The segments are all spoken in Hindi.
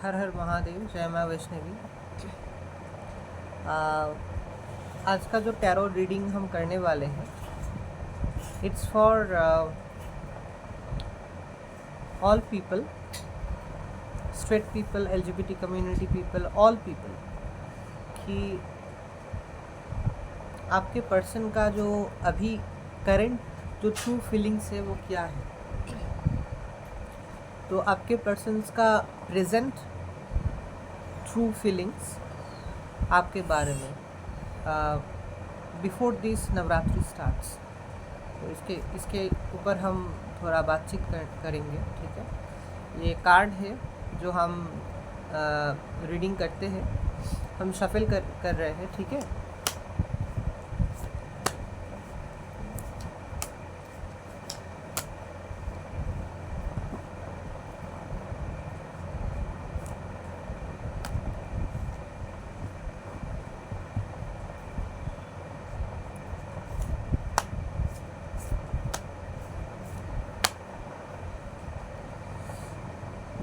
हर हर महादेव, जय माँ वैष्णवी। आज का जो टैरो रीडिंग हम करने वाले हैं, it's for all people, straight people, LGBT community people, all people, कि आपके पर्सन का जो अभी करंट जो ट्रू फीलिंग्स है वो क्या है। तो आपके पर्सन्स का प्रेजेंट ट्रू फीलिंग्स आपके बारे में बिफोर दिस नवरात्रि स्टार्ट्स। तो इसके ऊपर हम थोड़ा बातचीत करेंगे, ठीक है। ये कार्ड है जो हम रीडिंग करते हैं, हम शफल कर रहे हैं, ठीक है।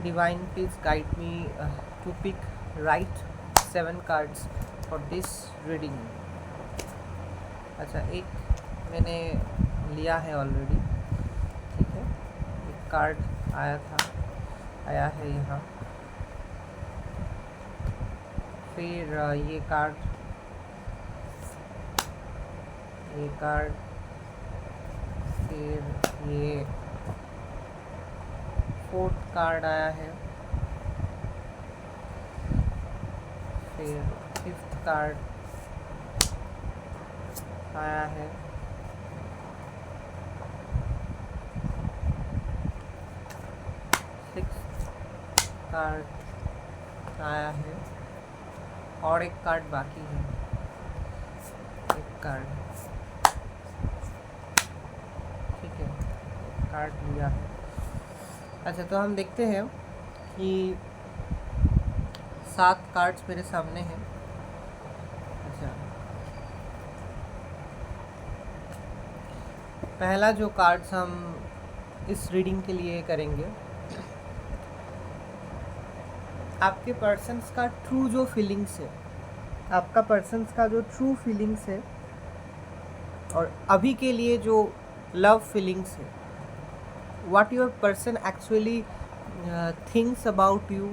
Divine, please guide me to pick right 7 cards for this reading. अच्छा, एक मैंने लिया है ऑलरेडी, ठीक है। एक कार्ड आया है यहाँ। फिर ये कार्ड, फिर ये 4th कार्ड आया है, फिर 5th कार्ड आया है, कार्ड आया है, और एक कार्ड बाकी है। एक कार्ड, ठीक है, कार्ड लिया है। अच्छा, तो हम देखते हैं कि 7 कार्ड्स मेरे सामने हैं। अच्छा, पहला जो कार्ड्स हम इस रीडिंग के लिए करेंगे, आपके पर्सन्स का ट्रू जो फीलिंग्स है, आपका पर्सन्स का जो ट्रू फीलिंग्स है और अभी के लिए जो लव फीलिंग्स है, what your person actually thinks about you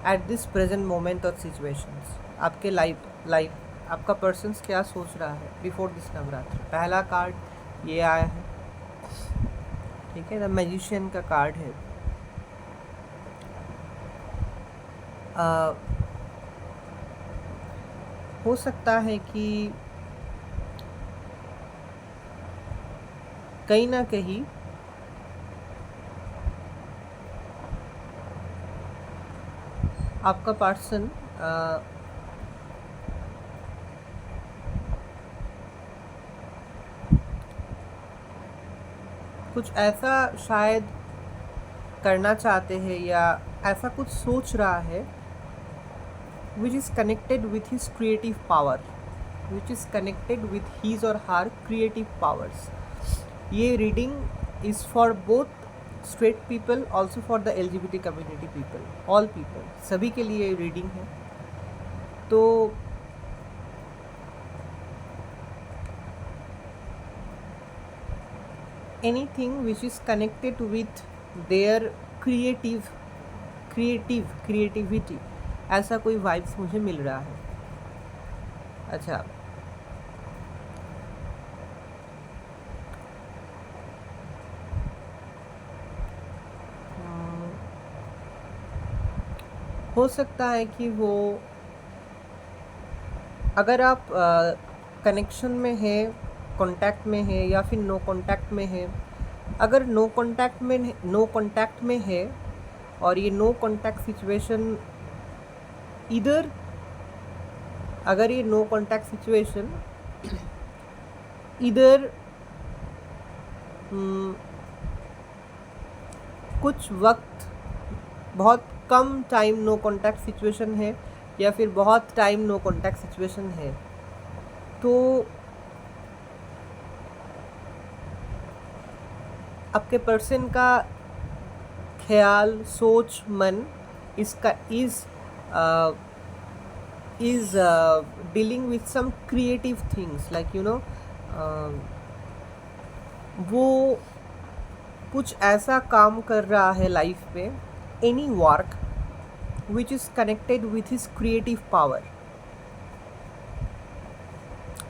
at this present moment or situations। आपके लाइफ आपका पर्सन्स क्या सोच रहा है बिफोर दिस नवरात्रि। पहला कार्ड ये आया है, ठीक है, द मैजिशियन का कार्ड है। हो सकता है कि कहीं ना कहीं आपका पर्सन कुछ ऐसा शायद करना चाहते हैं या ऐसा कुछ सोच रहा है which is connected with his creative power, which is connected with his or her creative powers। ये reading is for both straight people, also for the LGBT community people, all people, सभी के लिए रीडिंग है। तो anything which is connected with their creativity, ऐसा कोई वाइब्स मुझे मिल रहा है। अच्छा, हो सकता है कि वो, अगर आप कनेक्शन में है, कांटेक्ट में है या फिर नो कांटेक्ट में है, अगर नो कांटेक्ट में है और ये नो कांटेक्ट सिचुएशन, इधर अगर ये नो कांटेक्ट सिचुएशन इधर कुछ वक्त, बहुत कम टाइम नो कांटेक्ट सिचुएशन है या फिर बहुत टाइम नो कांटेक्ट सिचुएशन है, तो आपके पर्सन का ख्याल, सोच, मन इसका is dealing with some creative things like वो कुछ ऐसा काम कर रहा है लाइफ में, any work which is connected with his creative power.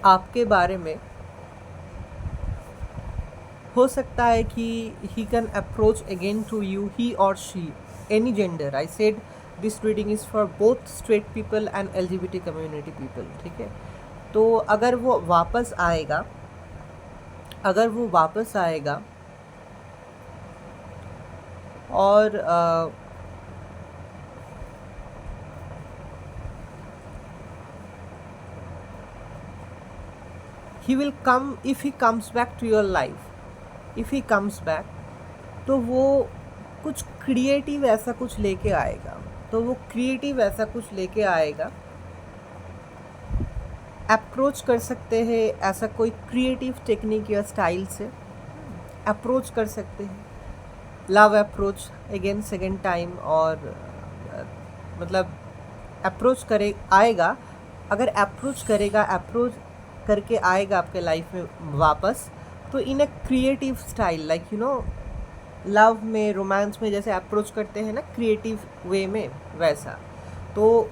आपके बारे में हो सकता है कि he can approach again to you, he और she, any gender. I said this reading is for both straight people and LGBT community people, ठीक है। तो अगर वो वापस आएगा और he will come, if he comes back to your life, if he comes back, तो वो कुछ क्रिएटिव ऐसा कुछ लेके आएगा, अप्रोच कर सकते हैं ऐसा कोई क्रिएटिव टेक्निक या स्टाइल से अप्रोच कर सकते हैं, love approach again second time, और मतलब आएगा। अगर अप्रोच करके आएगा आपके लाइफ में वापस, तो in a creative style, like love में, रोमांस में जैसे अप्रोच करते हैं ना क्रिएटिव वे में, वैसा। तो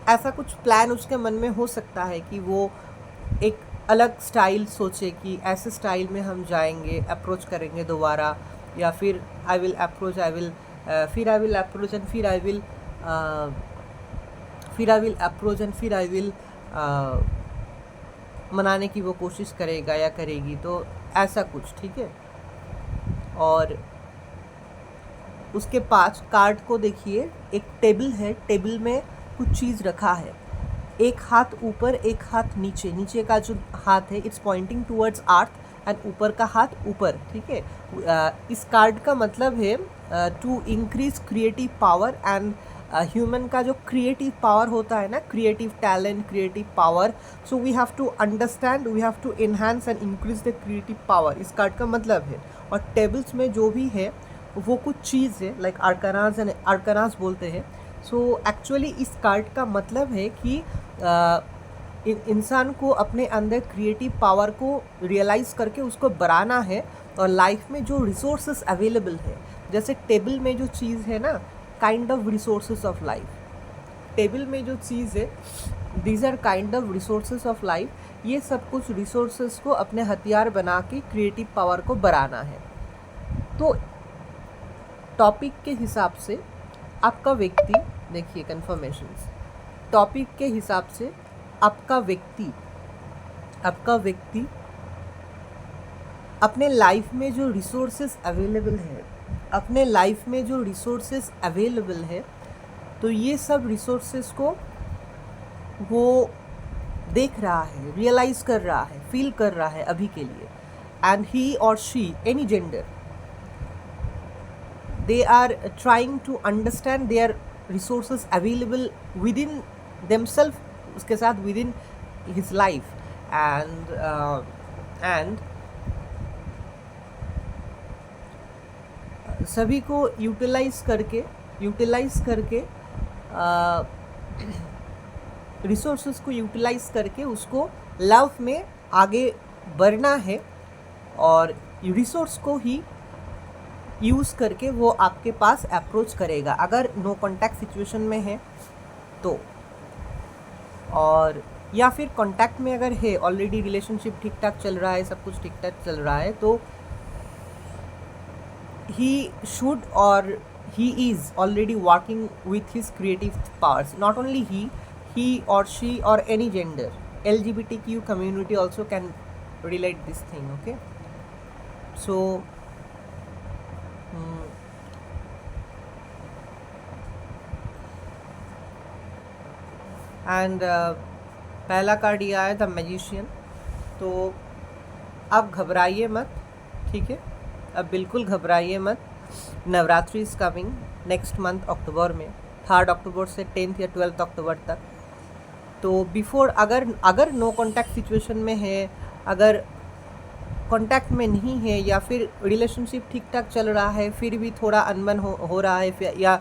ऐसा कुछ प्लान उसके मन में हो सकता है कि वो एक अलग स्टाइल सोचे कि ऐसे स्टाइल में हम जाएंगे, अप्रोच करेंगे दोबारा, या फिर आई विल अप्रोच एंड फिर आई विल मनाने की वो कोशिश करेगा या करेगी, तो ऐसा कुछ, ठीक है। और उसके पास कार्ड को देखिए, एक टेबल है, टेबल में कुछ चीज़ रखा है, एक हाथ ऊपर एक हाथ नीचे, नीचे का जो हाथ है it's pointing towards earth and ऊपर का हाथ ऊपर, ठीक है। इस कार्ड का मतलब है to increase creative power and human का जो क्रिएटिव पावर होता है ना, creative talent, creative power, so we have to understand, we have to enhance and increase the creative power, इस कार्ड का मतलब है। और टेबल्स में जो भी है वो कुछ चीज़ है, लाइक आर्कानास बोलते हैं। सो एक्चुअली इस कार्ड का मतलब है कि इंसान को अपने अंदर क्रिएटिव पावर को रियलाइज़ करके उसको बढ़ाना है, और लाइफ में जो रिसोर्सेस अवेलेबल है, जैसे टेबल में जो चीज़ है ना, kind of resources of life, table में जो चीज़ है, these are kind of resources of life. ये सब कुछ रिसोर्सेस को अपने हथियार बना के क्रिएटिव पावर को बढ़ाना है। तो टॉपिक के हिसाब से आपका व्यक्ति, देखिए कन्फर्मेशंस, टॉपिक के हिसाब से आपका व्यक्ति अपने लाइफ में जो रिसोर्सेस अवेलेबल है, तो ये सब रिसोर्सेस को वो देख रहा है, रियलाइज़ कर रहा है, फील कर रहा है अभी के लिए। एंड ही और she, any gender, they are trying to understand their resources available within themselves, उसके साथ within his life, and सभी को यूटिलाइज करके रिसोर्सेस को यूटिलाइज करके उसको लव में आगे बढ़ना है, और रिसोर्स को ही यूज़ करके वो आपके पास अप्रोच करेगा अगर नो कॉन्टैक्ट सिचुएशन में है तो, और या फिर कॉन्टैक्ट में अगर है, ऑलरेडी रिलेशनशिप ठीक ठाक चल रहा है, सब कुछ ठीक ठाक चल रहा है, तो he should or he is already working with his creative powers. Not only he or she or any gender, LGBTQ community also can relate this thing, okay? So and पहला कार्ड ये आया द मैजिशियन। तो अब घबराइए मत, ठीक है, अब बिल्कुल घबराइए मत। Navratri is coming next month October में, 3 अक्टूबर से 10 या 12 अक्टूबर तक। तो बिफोर अगर नो कॉन्टैक्ट सिचुएशन में है, अगर कांटेक्ट में नहीं है, या फिर रिलेशनशिप ठीक ठाक चल रहा है फिर भी थोड़ा अनबन हो रहा है, या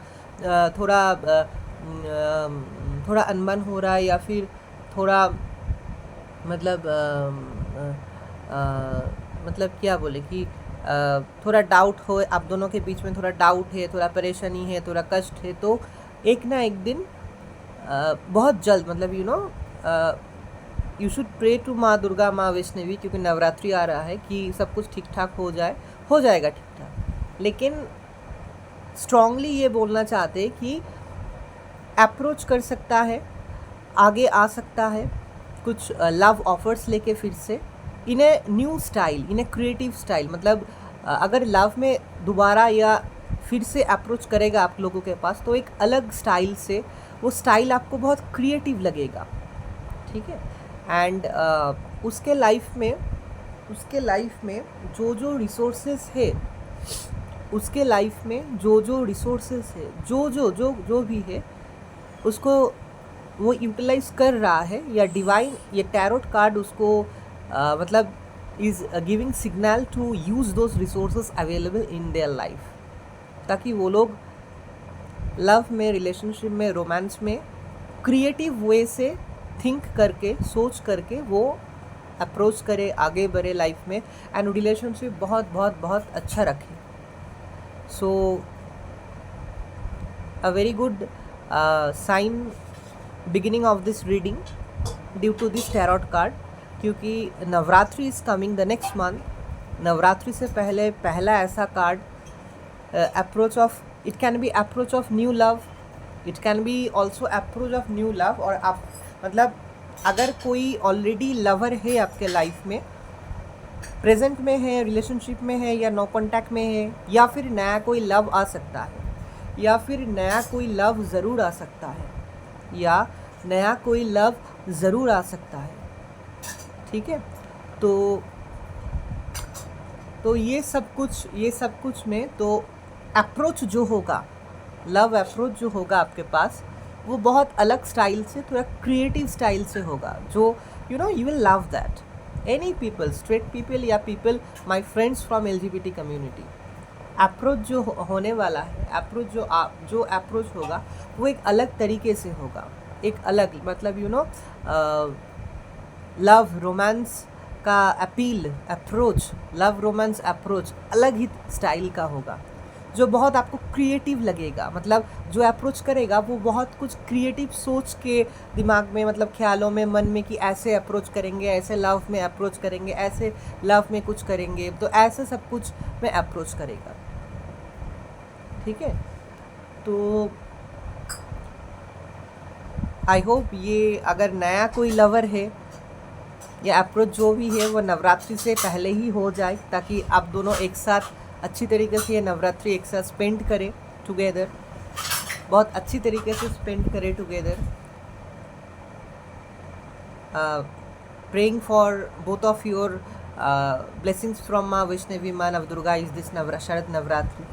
थोड़ा अनबन हो रहा है, या फिर थोड़ा मतलब मतलब क्या बोले कि थोड़ा डाउट हो, आप दोनों के बीच में थोड़ा डाउट है, थोड़ा परेशानी है, थोड़ा कष्ट है, तो एक ना एक दिन बहुत जल्द मतलब यू शुड प्रे टू माँ दुर्गा, माँ वैष्णवी, क्योंकि नवरात्रि आ रहा है, कि सब कुछ ठीक ठाक हो जाएगा ठीक ठाक। लेकिन स्ट्रांगली ये बोलना चाहते हैं कि अप्रोच कर सकता है, आगे आ सकता है, कुछ लव ऑफर्स लेके फिर से in a new style, in a creative style. मतलब अगर लव में दोबारा या फिर से अप्रोच करेगा आप लोगों के पास, तो एक अलग स्टाइल से, वो स्टाइल आपको बहुत क्रिएटिव लगेगा, ठीक है। एंड उसके लाइफ में जो रिसोर्सेस है, उसके लाइफ में जो रिसोर्सेस है, जो भी है, उसको वो यूटिलाइज कर रहा है, या डिवाइन, ये टैरोट कार्ड उसको मतलब is giving signal to use those resources available in their life, ताकि वो लोग लव में, रिलेशनशिप में, रोमांस में क्रिएटिव वे से थिंक करके, सोच करके वो अप्रोच करे, आगे बढ़े लाइफ में, एंड रिलेशनशिप बहुत बहुत बहुत अच्छा रखे। सो a very good sign beginning of this reading due to this tarot card, क्योंकि Navratri is coming the next month. Navratri से पहले पहला ऐसा card, approach of, it can be approach of new love, it can be also approach of new love. और आप मतलब अगर कोई ऑलरेडी लवर है आपके लाइफ में, प्रेजेंट में है, रिलेशनशिप में है, या नो कॉन्टैक्ट में है, या फिर नया कोई लव आ सकता है, या फिर नया कोई लव ज़रूर आ सकता है, या नया कोई लव ज़रूर आ सकता है, ठीक है। तो ये सब कुछ में तो अप्रोच जो होगा, लव अप्रोच जो होगा आपके पास, वो बहुत अलग स्टाइल से, थोड़ा क्रिएटिव स्टाइल से होगा, जो you will love that. Any people, straight people या people, my friends from LGBT community, approach जो होने वाला है, अप्रोच जो अप्रोच होगा, वो एक अलग तरीके से होगा, एक अलग मतलब लव रोमांस का appeal, approach, love romance approach अलग ही स्टाइल का होगा, जो बहुत आपको क्रिएटिव लगेगा। मतलब जो अप्रोच करेगा वो बहुत कुछ क्रिएटिव सोच के दिमाग में, मतलब ख्यालों में, मन में, कि ऐसे अप्रोच करेंगे, ऐसे लव में अप्रोच करेंगे, ऐसे लव में कुछ करेंगे, तो ऐसे सब कुछ में अप्रोच करेगा, ठीक है। तो आई होप ये, अगर नया कोई लवर है या अप्रोच जो भी है, वो नवरात्रि से पहले ही हो जाए, ताकि आप दोनों एक साथ अच्छी तरीके से ये नवरात्रि एक साथ स्पेंड करें टुगेदर, बहुत अच्छी तरीके से स्पेंड करें together. Praying for both of your blessings from माँ वैष्णवी, माँ Navdurga is this Sharad Navratri.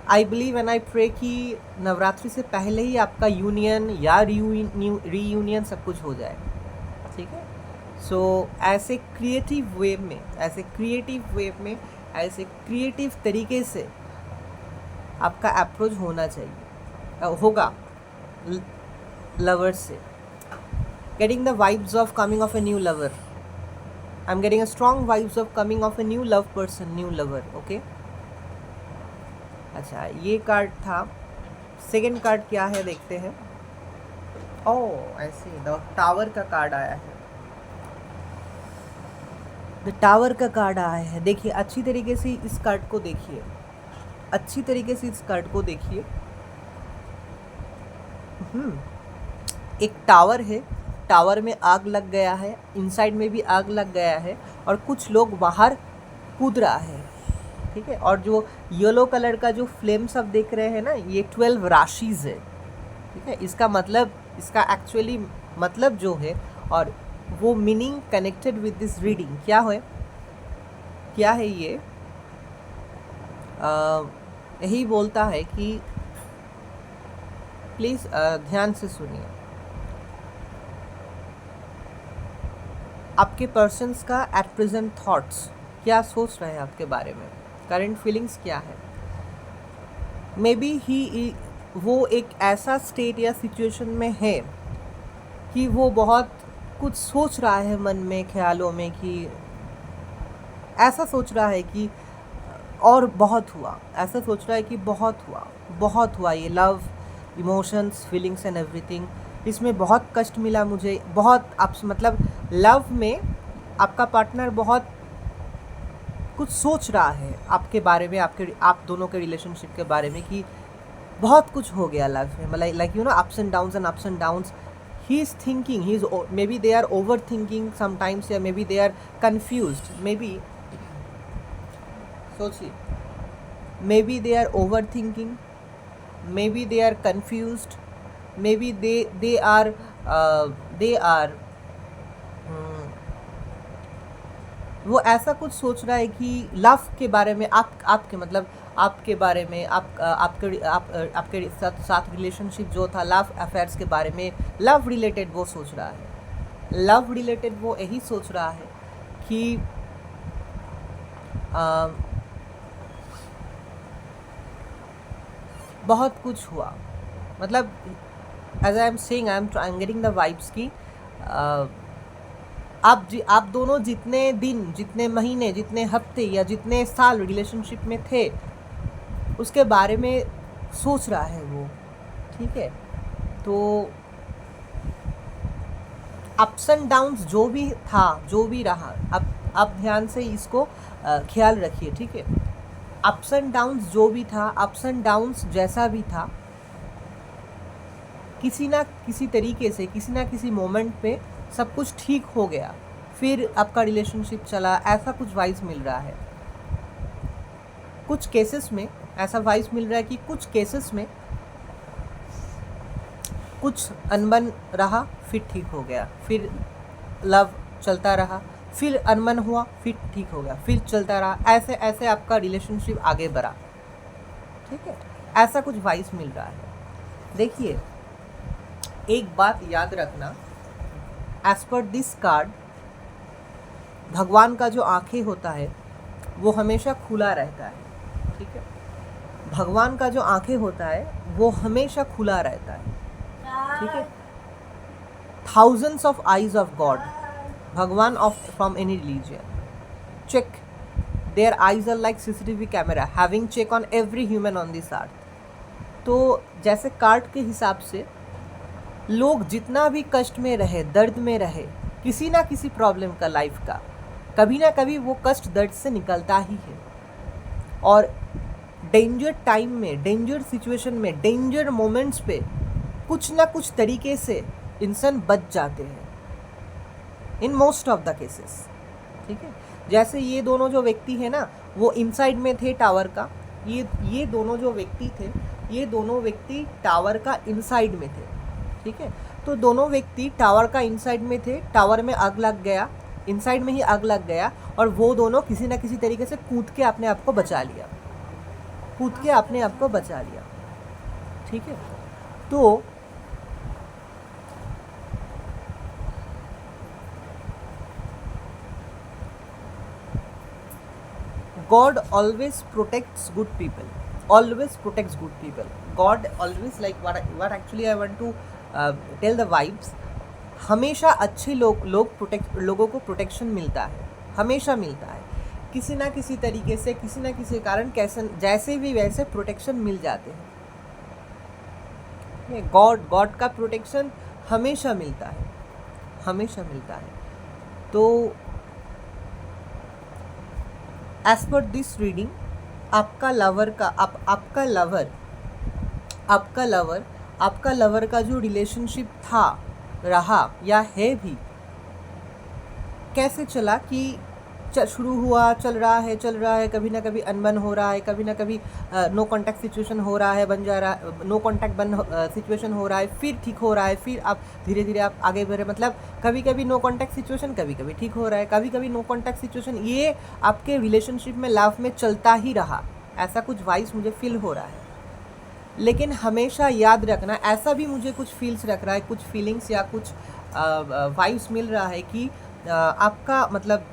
I believe and I pray कि नवरात्रि से पहले ही आपका यूनियन या रीयूनियन सब कुछ हो जाए, ठीक है। सो ऐसे क्रिएटिव वे में, ऐसे क्रिएटिव तरीके से आपका अप्रोच होना चाहिए, होगा लवर्स से। Getting the vibes of coming of a new lover, I am getting a strong vibes of coming of a new love person, new lover, okay. अच्छा, ये कार्ड था। सेकेंड कार्ड क्या है देखते हैं। ओह, ऐसे द टावर का कार्ड आया है, द टावर का कार्ड आया है। देखिए अच्छी तरीके से इस कार्ड को देखिए, अच्छी तरीके से इस कार्ड को देखिए। एक टावर है, टावर में आग लग गया है, इनसाइड में भी आग लग गया है, और कुछ लोग बाहर कूद रहा है, ठीक है। और जो येलो कलर का जो फ्लेम्स आप देख रहे हैं ना, ये 12 राशिज है, ठीक है। इसका मतलब, इसका एक्चुअली मतलब जो है, और वो meaning connected with this reading क्या है ये यही बोलता है कि प्लीज़ ध्यान से सुनिए। आपके पर्सन्स का एट प्रेजेंट थॉट्स, क्या सोच रहे हैं आपके बारे में, करंट फीलिंग्स क्या है। मे बी वो एक ऐसा स्टेट या सिचुएशन में है कि वो बहुत कुछ सोच रहा है मन में, ख्यालों में, कि ऐसा सोच रहा है कि और बहुत हुआ, ऐसा सोच रहा है कि बहुत हुआ ये love, emotions, feelings and everything, इसमें बहुत कष्ट मिला मुझे, बहुत आप मतलब लव में आपका पार्टनर बहुत कुछ सोच रहा है आपके बारे में, आप दोनों के रिलेशनशिप के बारे में, कि बहुत कुछ हो गया लव में, मतलब like you know ups and downs. He is thinking, he is maybe they are overthinking sometimes, या maybe they are confused, maybe सोचिए, maybe they are overthinking, maybe they are confused, maybe they are वो ऐसा कुछ सोच रहा है कि लव के बारे में, आपके मतलब आपके बारे में, आपके साथ रिलेशनशिप जो था, लव अफेयर्स के बारे में, लव रिलेटेड वो सोच रहा है, लव रिलेटेड वो यही सोच रहा है कि बहुत कुछ हुआ, मतलब as I am saying, I am getting the vibes की आप दोनों जितने दिन, जितने महीने, जितने हफ्ते या जितने साल रिलेशनशिप में थे, उसके बारे में सोच रहा है वो, ठीक है। तो अप्स एंड डाउन्स जो भी था, जो भी रहा, अब आप ध्यान से इसको ख्याल रखिए, ठीक है। अप्स एंड डाउन्स जो भी था, अप्स एंड डाउन्स जैसा भी था, किसी ना किसी तरीके से, किसी ना किसी मोमेंट पे सब कुछ ठीक हो गया, फिर आपका रिलेशनशिप चला, ऐसा कुछ वाइज मिल रहा है। कुछ केसेस में ऐसा वाइज मिल रहा है कि कुछ केसेस में कुछ अनबन रहा, फिर ठीक हो गया, फिर लव चलता रहा, फिर अनबन हुआ, फिर ठीक हो गया, फिर चलता रहा, ऐसे ऐसे आपका रिलेशनशिप आगे बढ़ा, ठीक है। ऐसा कुछ वाइज मिल रहा है। देखिए, एक बात याद रखना, एज पर दिस कार्ड, भगवान का जो आंखें होता है वो हमेशा खुला रहता है, ठीक है। भगवान का जो आंखें होता है वो हमेशा खुला रहता है, ठीक है। Thousands of eyes of God, भगवान of from any religion, check their eyes are like CCTV camera having check on every human on this earth. तो जैसे कार्ड के हिसाब से लोग जितना भी कष्ट में रहे, दर्द में रहे, किसी ना किसी प्रॉब्लम का, लाइफ का, कभी ना कभी वो कष्ट दर्द से निकलता ही है। और डेंजर टाइम में, डेंजर सिचुएशन में, डेंजर मोमेंट्स पे कुछ ना कुछ तरीके से इंसान बच जाते हैं, in most of the cases, ठीक है। जैसे ये दोनों जो व्यक्ति है ना, वो इनसाइड में थे टावर का, ये दोनों जो व्यक्ति थे, ये दोनों व्यक्ति टावर का इनसाइड में थे, ठीक है। तो दोनों व्यक्ति टावर का इनसाइड में थे, टावर में आग लग गया, इनसाइड में ही आग लग गया, और वो दोनों किसी ना किसी तरीके से कूद के अपने आप को बचा लिया, कूद के अपने आप को बचा लिया, ठीक है। तो God always protects good people, always protects good people. God always, like what actually I want to tell the vibes, हमेशा अच्छे लोगों को प्रोटेक्शन मिलता है, हमेशा मिलता है, किसी ना किसी तरीके से, किसी ना किसी कारण, कैसे जैसे भी वैसे प्रोटेक्शन मिल जाते हैं। गॉड का प्रोटेक्शन हमेशा मिलता है, हमेशा मिलता है। तो एज पर दिस रीडिंग, आपका लवर का आपका लवर का जो रिलेशनशिप था, रहा या है भी, कैसे चला कि शुरू हुआ, चल रहा है, कभी ना कभी अनबन हो रहा है, कभी ना कभी नो कांटेक्ट सिचुएशन हो रहा है, बन जा रहा है, नो कांटेक्ट सिचुएशन हो रहा है, फिर ठीक हो रहा है, फिर आप धीरे धीरे आप आगे बढ़े, मतलब कभी कभी नो कांटेक्ट सिचुएशन, कभी कभी ठीक हो रहा है, कभी कभी नो कांटेक्ट सिचुएशन, ये आपके रिलेशनशिप में, लव में चलता ही रहा, ऐसा कुछ वाइब्स मुझे फील हो रहा है। लेकिन हमेशा याद रखना, ऐसा भी मुझे कुछ फील्स रख रहा है, कुछ फीलिंग्स या कुछ वाइब्स मिल रहा है कि आपका मतलब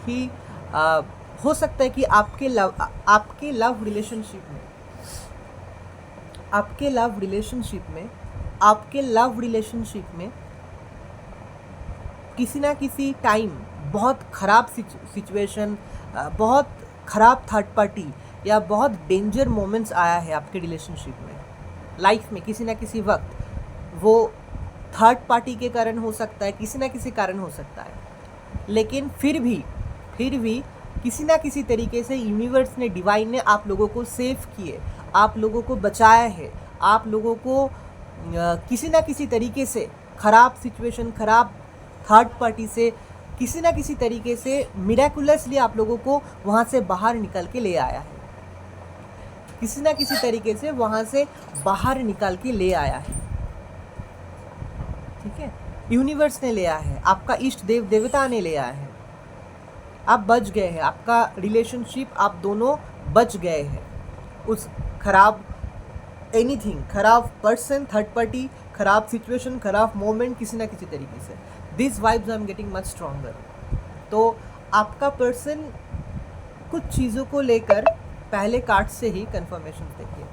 कि हो सकता है कि आपके लव रिलेशनशिप में किसी ना किसी टाइम बहुत ख़राब सिचुएशन, बहुत ख़राब थर्ड पार्टी या बहुत डेंजर मोमेंट्स आया है आपके रिलेशनशिप में, लाइफ में किसी ना किसी वक्त। वो थर्ड पार्टी के कारण हो सकता है, किसी ना किसी कारण हो सकता है, लेकिन फिर भी किसी ना किसी तरीके से यूनिवर्स ने, डिवाइन ने आप लोगों को सेव किए, आप लोगों को बचाया है, आप लोगों को किसी ना किसी तरीके से ख़राब सिचुएशन, ख़राब थर्ड पार्टी से किसी ना किसी तरीके से मिराकुलसली आप लोगों को वहाँ से बाहर निकल के ले आया है, किसी ना किसी तरीके से वहाँ से बाहर निकाल के ले आया है। ठीक है, यूनिवर्स ने ले आया है, आपका इष्ट देवता ने ले आया है, आप बच गए हैं, आपका रिलेशनशिप, आप दोनों बच गए हैं उस खराब खराब पर्सन, थर्ड पार्टी, खराब सिचुएशन, खराब मोमेंट, किसी ना किसी तरीके से। This vibes I am getting much stronger. तो आपका पर्सन कुछ चीज़ों को लेकर पहले कार्ड से ही कंफर्मेशन देखिए,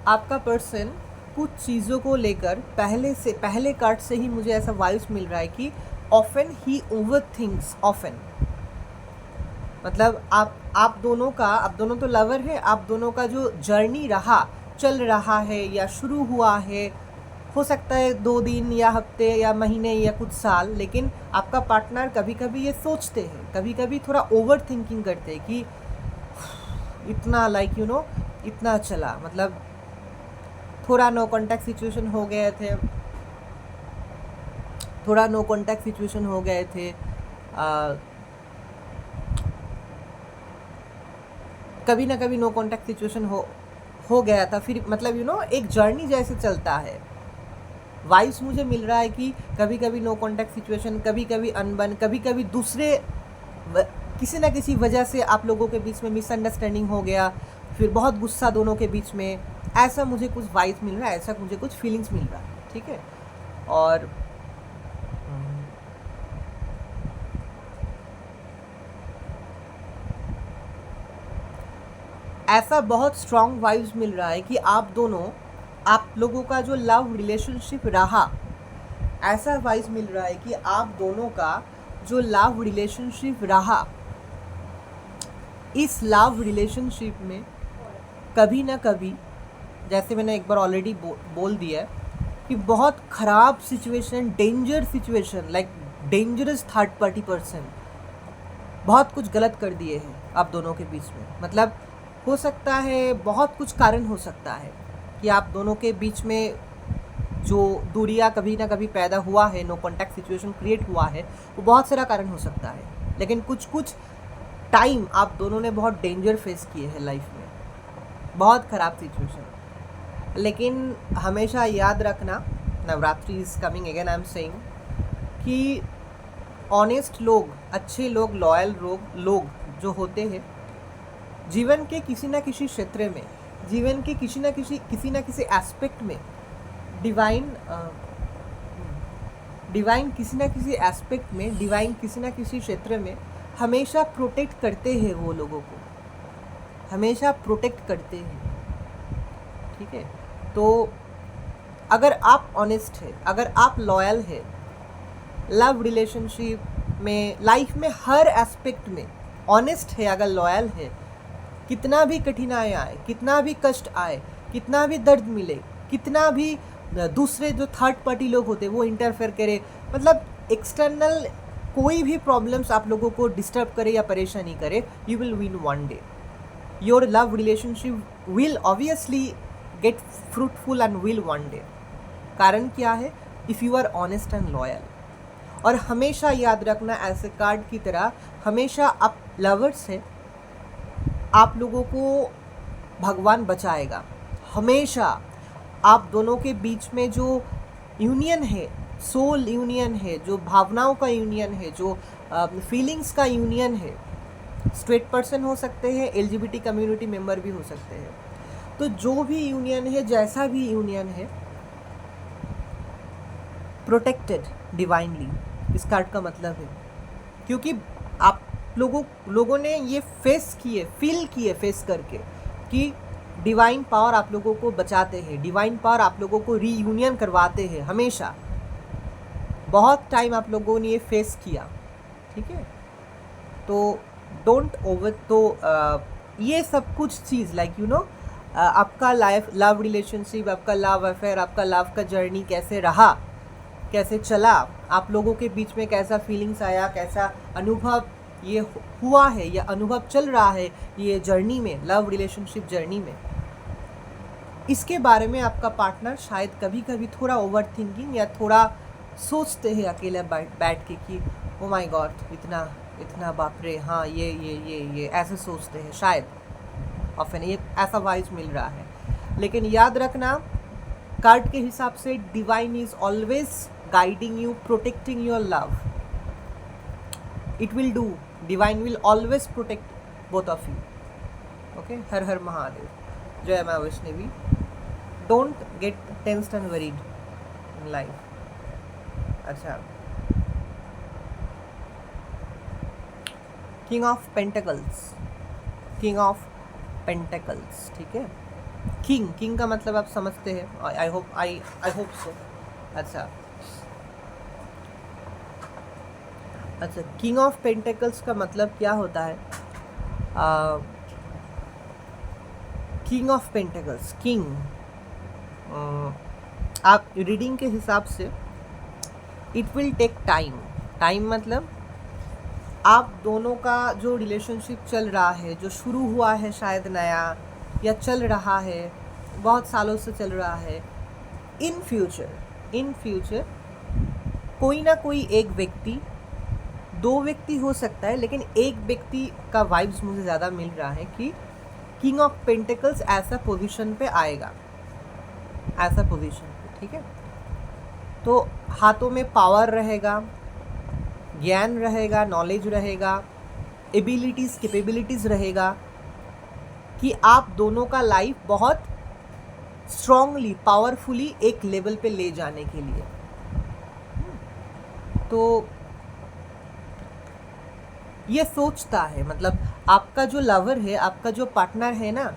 आपका पर्सन कुछ चीज़ों को लेकर पहले कार्ड से ही मुझे ऐसा वाइब्स मिल रहा है कि ऑफन ही ओवरथिंक्स ऑफन। मतलब आप दोनों तो लवर है, आप दोनों का जो जर्नी चल रहा है या शुरू हुआ है, हो सकता है 2 दिन या हफ्ते या महीने या कुछ साल, लेकिन आपका पार्टनर कभी कभी ये सोचते हैं, कभी कभी थोड़ा ओवर थिंकिंग करते हैं कि इतना इतना चला, मतलब थोड़ा नो कॉन्टैक्ट सिचुएशन हो गए थे, कभी ना कभी नो कॉन्टैक्ट सिचुएशन हो गया था, फिर मतलब एक जर्नी जैसे चलता है। वाइब्स मुझे मिल रहा है कि कभी कभी नो कॉन्टैक्ट सिचुएशन, कभी कभी अनबन, कभी कभी किसी ना किसी वजह से आप लोगों के बीच में मिसअंडरस्टैंडिंग हो गया, फिर बहुत गुस्सा दोनों के बीच में, ऐसा मुझे कुछ वाइब्स मिल रहा है, ऐसा मुझे कुछ फीलिंग्स मिल रहा है। ठीक है, और ऐसा बहुत स्ट्रॉन्ग वाइब्स मिल रहा है कि आप लोगों का जो लव रिलेशनशिप रहा, ऐसा वाइब्स मिल रहा है कि आप दोनों का जो लव रिलेशनशिप रहा, इस लव रिलेशनशिप में कभी ना कभी, जैसे मैंने एक बार ऑलरेडी बोल दिया है कि बहुत ख़राब situation, danger situation, like dangerous third party person बहुत कुछ गलत कर दिए हैं आप दोनों के बीच में। मतलब हो सकता है बहुत कुछ कारण हो सकता है कि आप दोनों के बीच में जो दूरियां कभी ना कभी पैदा हुआ है, नो कॉन्टैक्ट सिचुएशन क्रिएट हुआ है, वो बहुत सारा कारण हो सकता है, लेकिन कुछ टाइम आप दोनों ने बहुत डेंजर फेस किए हैं लाइफ में, बहुत ख़राब सिचुएशन। लेकिन हमेशा याद रखना, Navratri is coming again, I am saying कि ऑनेस्ट लोग, अच्छे लोग, लॉयल लोग जो होते हैं, जीवन के किसी ना किसी क्षेत्र में, जीवन के किसी ना किसी एस्पेक्ट में, डिवाइन किसी ना किसी एस्पेक्ट में, डिवाइन किसी ना किसी क्षेत्र में हमेशा प्रोटेक्ट करते हैं, वो लोगों को हमेशा प्रोटेक्ट करते हैं। ठीक है, तो अगर आप ऑनेस्ट है, अगर आप लॉयल है, लव रिलेशनशिप में, लाइफ में हर एस्पेक्ट में ऑनेस्ट है, अगर लॉयल है, कितना भी कठिनाई आए, कितना भी कष्ट आए, कितना भी दर्द मिले, कितना भी दूसरे जो थर्ड पार्टी लोग होते हैं वो इंटरफेयर करे, मतलब एक्सटर्नल कोई भी प्रॉब्लम्स आप लोगों को डिस्टर्ब करे या परेशानी करे, you will win one day. Your love relationship will obviously get fruitful and will one day. कारण क्या है? If you are honest and loyal. और हमेशा याद रखना, ऐसे कार्ड की तरह, हमेशा आप लवर्स है, आप लोगों को भगवान बचाएगा हमेशा। आप दोनों के बीच में जो यूनियन है, सोल यूनियन है, जो भावनाओं का यूनियन है, जो फीलिंग्स का यूनियन है, स्ट्रेट पर्सन हो सकते हैं, LGBT कम्युनिटी मेंबर भी हो सकते हैं, तो जो भी यूनियन है, जैसा भी यूनियन है, प्रोटेक्टेड डिवाइनली, इस कार्ड का मतलब है। क्योंकि आप लोगों ने ये फील किए फेस करके कि डिवाइन पावर आप लोगों को बचाते हैं, डिवाइन पावर आप लोगों को रीयूनियन करवाते हैं हमेशा। बहुत टाइम आप लोगों ने ये फेस किया, ठीक है। तो डोंट ओवर, तो ये सब कुछ चीज़ लाइक यू नो, आपका लव रिलेशनशिप, आपका लव अफेयर, आपका लव का जर्नी कैसे रहा, कैसे चला, आप लोगों के बीच में कैसा फीलिंग्स आया, कैसा अनुभव ये हुआ है या अनुभव चल रहा है ये जर्नी में, लव रिलेशनशिप जर्नी में, इसके बारे में आपका पार्टनर शायद कभी कभी थोड़ा ओवर थिंकिंग या थोड़ा सोचते हैं अकेले बैठ के कि ओ माय गॉड, इतना इतना बाप रे, हाँ ये ऐसे सोचते हैं शायद, ऑफन ये ऐसा वाइज मिल रहा है। लेकिन याद रखना, कार्ड के हिसाब से divine is always guiding you, protecting your love, it will do, divine will always protect both of you, okay. हर हर महादेव, जय माँ Vaishnavi. Don't get tensed and worried in life. अच्छा, king of pentacles, king of pentacles, ठीक है। किंग का मतलब आप समझते हैं, आई होप सो। अच्छा, किंग ऑफ पेंटिकल्स का मतलब क्या होता है? किंग ऑफ पेंटिकल्स, किंग, आप रीडिंग के हिसाब से इट विल टेक टाइम मतलब आप दोनों का जो रिलेशनशिप चल रहा है, जो शुरू हुआ है शायद नया, या चल रहा है बहुत सालों से चल रहा है, इन फ्यूचर कोई ना कोई एक व्यक्ति, दो व्यक्ति हो सकता है, लेकिन एक व्यक्ति का वाइब्स मुझे ज़्यादा मिल रहा है कि किंग ऑफ पेंटिकल्स ऐसा पोजीशन पे आएगा, ऐसा पोजीशन पे, ठीक है। तो हाथों में पावर रहेगा, ज्ञान रहेगा, नॉलेज रहेगा, एबिलिटीज़, कैपेबिलिटीज़ रहेगा कि आप दोनों का लाइफ बहुत स्ट्रांगली, पावरफुली एक लेवल पे ले जाने के लिए। तो ये सोचता है, मतलब आपका जो लवर है, आपका जो पार्टनर है ना,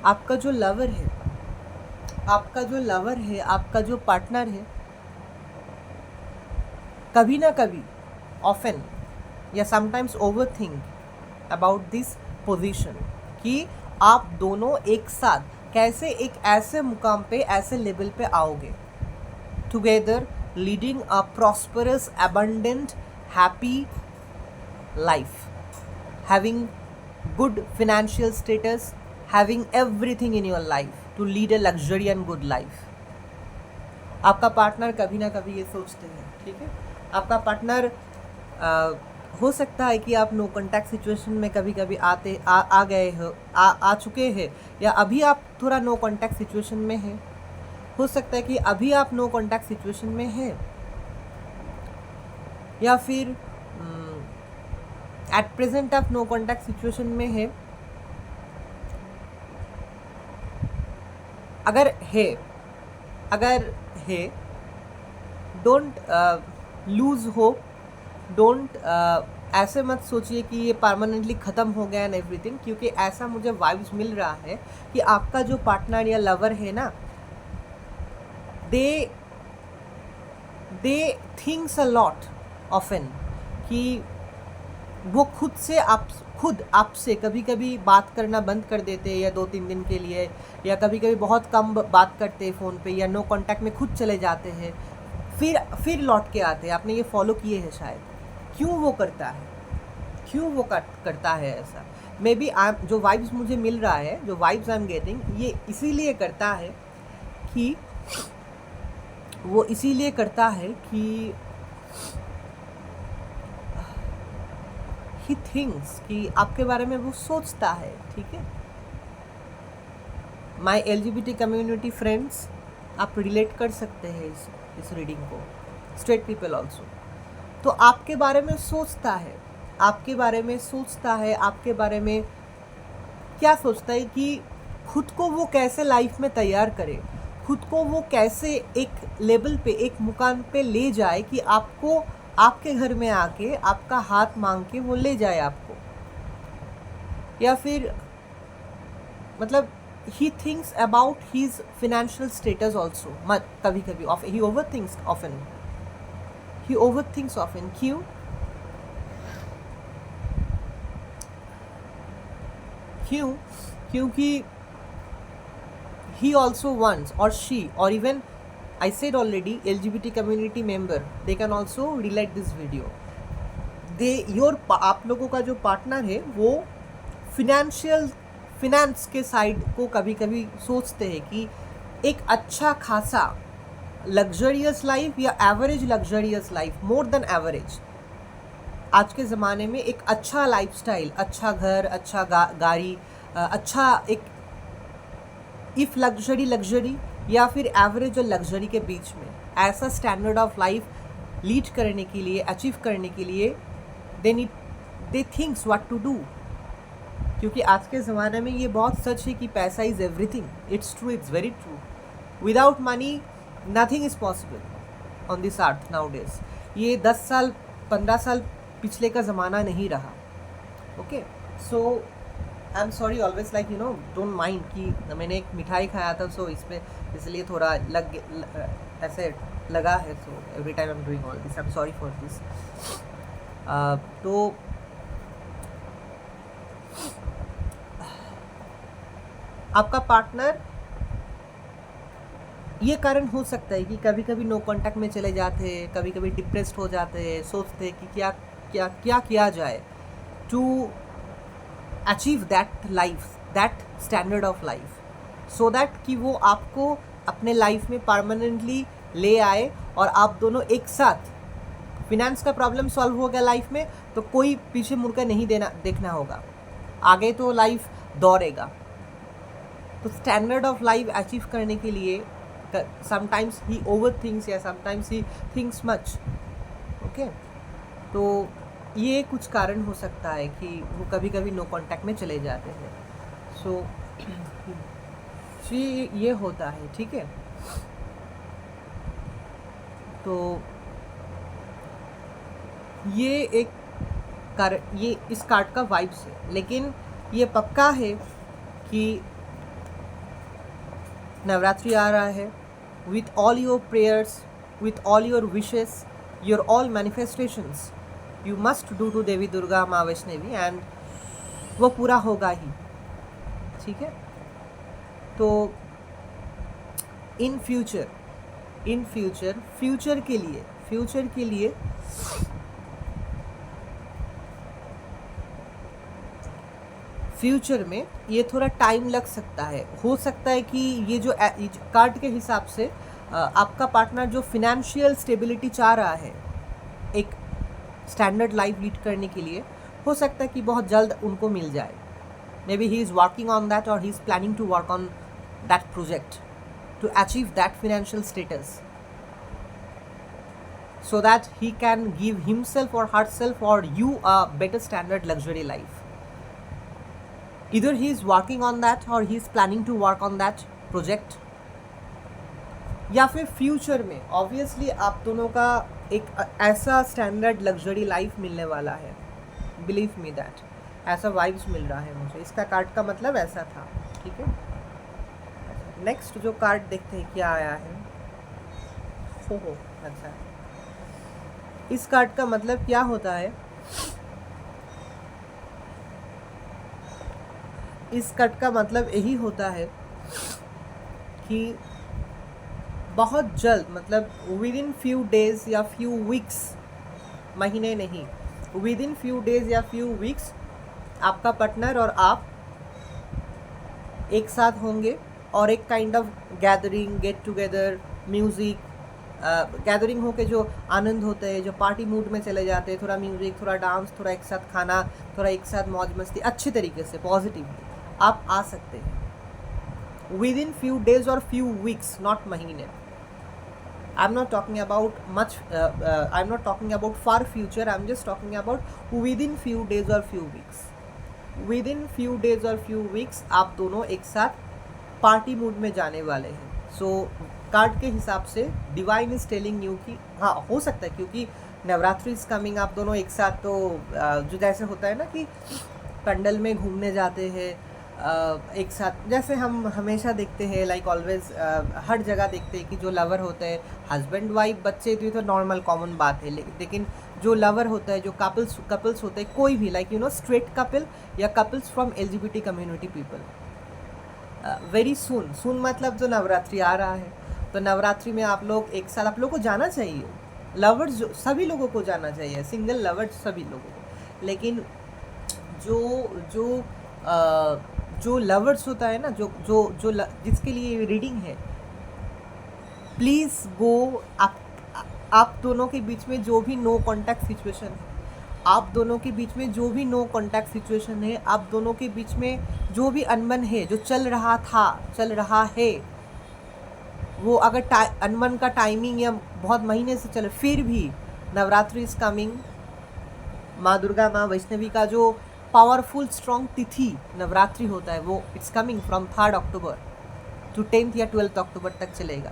आपका जो लवर है, आपका जो पार्टनर है, कभी ना कभी, ऑफन या sometimes overthink about this position कि आप दोनों एक साथ कैसे एक ऐसे मुकाम पे, ऐसे लेवल पे आओगे, together leading a prosperous, abundant, happy life, having good financial status, having everything in your life to lead a luxury and good life. आपका पार्टनर कभी ना कभी ये सोचते हैं, ठीक है। आपका पार्टनर हो सकता है कि आप नो कॉन्टैक्ट सिचुएशन में कभी कभी आ गए हो, आ चुके हैं, या अभी आप थोड़ा नो कॉन्टैक्ट सिचुएशन में हैं। हो सकता है कि अभी आप नो कॉन्टैक्ट सिचुएशन में हैं, या फिर एट प्रेजेंट आप नो कॉन्टैक्ट सिचुएशन में है। अगर है डोंट लूज होप, डोंट ऐसे मत सोचिए कि ये परमानेंटली ख़त्म हो गया एंड एवरीथिंग, क्योंकि ऐसा मुझे वाइब्स मिल रहा है कि आपका जो पार्टनर या लवर है ना, दे थिंक्स अ लॉट ऑफन कि वो खुद आपसे कभी कभी बात करना बंद कर देते हैं, या 2-3 दिन के लिए, या कभी कभी बहुत कम बात करते हैं फ़ोन पे, या नो कांटेक्ट में खुद चले जाते हैं, फिर लौट के आते हैं। आपने ये फॉलो किए हैं शायद। क्यों वो करता है ऐसा? मे बी जो वाइब्स मुझे मिल रहा है, जो वाइब्स आई एम गेटिंग, ये इसीलिए करता है कि ही थिंक्स कि आपके बारे में वो सोचता है, ठीक है। माई LGBT कम्युनिटी फ्रेंड्स, आप रिलेट कर सकते हैं इस रीडिंग को, स्ट्रेट पीपल ऑल्सो। तो आपके बारे में सोचता है, आपके बारे में क्या सोचता है कि खुद को वो कैसे लाइफ में तैयार करे, खुद को वो कैसे एक लेवल पे, एक मुकाम पे ले जाए कि आपको आपके घर में आके आपका हाथ मांग के वो ले जाए आपको। या फिर मतलब he thinks about his financial status also, कभी कभी he overthinks often, क्यों? क्योंकि he also wants, or she, or even I said already, LGBT community member, they can also relate this video. आप लोगों का जो पार्टनर है वो फिनेंस के साइड को कभी कभी सोचते हैं कि एक अच्छा खासा लग्जरियस लाइफ या average luxurious life, more than average, आज के ज़माने में एक अच्छा लाइफस्टाइल, अच्छा घर, अच्छा गाड़ी, अच्छा एक इफ़ लग्जरी या फिर एवरेज और लग्जरी के बीच में ऐसा स्टैंडर्ड ऑफ लाइफ लीड करने के लिए, अचीव करने के लिए दे थिंक्स व्हाट टू डू। क्योंकि आज के ज़माने में ये बहुत सच है कि पैसा is everything. It's true, it's very true. Without money nothing is possible on this earth now days. ये 10 साल 15 साल पिछले का ज़माना नहीं रहा। Okay, so I am sorry always, like don't mind कि मैंने एक मिठाई खाया था, सो इसलिए थोड़ा ऐसे लगा है। So every time I am doing all this, I am sorry for this. तो आपका पार्टनर, ये कारण हो सकता है कि कभी कभी नो कांटेक्ट में चले जाते हैं, कभी कभी डिप्रेस्ड हो जाते हैं, सोचते हैं कि क्या किया जाए to achieve that life, that standard of life, so that कि वो आपको अपने लाइफ में परमानेंटली ले आए और आप दोनों एक साथ, फिनेंस का प्रॉब्लम सॉल्व हो गया लाइफ में तो कोई पीछे मुड़कर नहीं देखना होगा, आगे तो लाइफ दौड़ेगा। तो स्टैंडर्ड ऑफ लाइफ अचीव करने के लिए समटाइम्स ही ओवर थिंक्स या sometimes he thinks much. Okay, तो ये कुछ कारण हो सकता है कि वो कभी कभी नो कांटेक्ट में चले जाते हैं। सो ये होता है, ठीक है। तो ये एक ये इस कार्ड का वाइब्स है, लेकिन ये पक्का है कि नवरात्रि आ रहा है। With all your prayers, with all your wishes, your all manifestations you must do to Devi Durga माँ वैष्णवी, एंड वो पूरा होगा ही, ठीक है। तो इन फ्यूचर के लिए फ्यूचर में ये थोड़ा टाइम लग सकता है। हो सकता है कि ये जो कार्ड के हिसाब से आपका पार्टनर जो फिनेंशियल स्टेबिलिटी चाह रहा है एक स्टैंडर्ड लाइफ लीड करने के लिए, हो सकता है कि बहुत जल्द उनको मिल जाए। Maybe he is working on that, और he is planning to work on that project to achieve that financial status, so that he can give himself or herself or you a better standard luxury life. Either he is working on that or he is planning to work on that project, या फिर फ्यूचर में ऑब्वियसली आप दोनों का एक ऐसा स्टैंडर्ड लग्जरी लाइफ मिलने वाला है। बिलीव मी दैट, ऐसा वाइब्स मिल रहा है मुझे। इसका कार्ड का मतलब ऐसा था, ठीक है। नेक्स्ट जो कार्ड देखते हैं क्या आया है। हो अच्छा, इस कार्ड का मतलब क्या होता है। इस कार्ड का मतलब यही होता है कि बहुत जल्द, मतलब विद इन फ्यू डेज या फ्यू वीक्स, महीने नहीं, विद इन फ्यू डेज या फ्यू वीक्स आपका पार्टनर और आप एक साथ होंगे और एक kind of gathering, get together, music gathering हो के जो आनंद होते हैं, जो पार्टी मूड में चले जाते हैं, थोड़ा म्यूज़िक, थोड़ा डांस, थोड़ा एक साथ खाना, थोड़ा एक साथ मौज मस्ती, अच्छे तरीके से पॉजिटिवली आप आ सकते हैं विद इन फ्यू डेज और फ्यू वीक्स, नॉट महीने। I am not talking about much, I am not talking about far future, I am just talking about within few days और few weeks. Within few days और फ्यू वीक्स आप दोनों एक साथ पार्टी मूड में जाने वाले हैं। सो कार्ड के हिसाब से डिवाइन इज टेलिंग यू कि हाँ हो सकता है, क्योंकि नवरात्रि इज कमिंग, आप दोनों एक साथ, तो जो जैसे होता है ना कि पंडल में घूमने जाते हैं एक साथ, जैसे हम हमेशा देखते हैं, लाइक ऑलवेज हर जगह देखते हैं कि जो लवर होते हैं, हस्बैंड वाइफ बच्चे, तो नॉर्मल कॉमन बात है, लेकिन जो लवर होता है, जो कपल्स होते हैं, कोई भी, लाइक स्ट्रेट कपल या couples from LGBT community people, very soon मतलब जो नवरात्रि आ रहा है, तो नवरात्रि में आप लोग एक साथ, आप लोगों को जाना चाहिए, लवर्स जो सभी लोगों को जाना चाहिए, सिंगल लवर्स सभी लोगों को, लेकिन जो जो जो लवर्स होता है ना, जिसके लिए रीडिंग है, प्लीज़ गो। आप दोनों के बीच में जो भी नो कॉन्टैक्ट सिचुएशन है, आप दोनों के बीच में जो भी नो कॉन्टैक्ट सिचुएशन है, आप दोनों के बीच में जो भी अनबन है, जो चल रहा है, वो अगर अनबन का टाइमिंग या बहुत महीने से चले, फिर भी नवरात्रि इज कमिंग, माँ दुर्गा, माँ वैष्णवी का जो पावरफुल स्ट्रॉन्ग तिथि नवरात्रि होता है, वो it's coming from 3 October to 10th या 12th अक्टूबर तक चलेगा।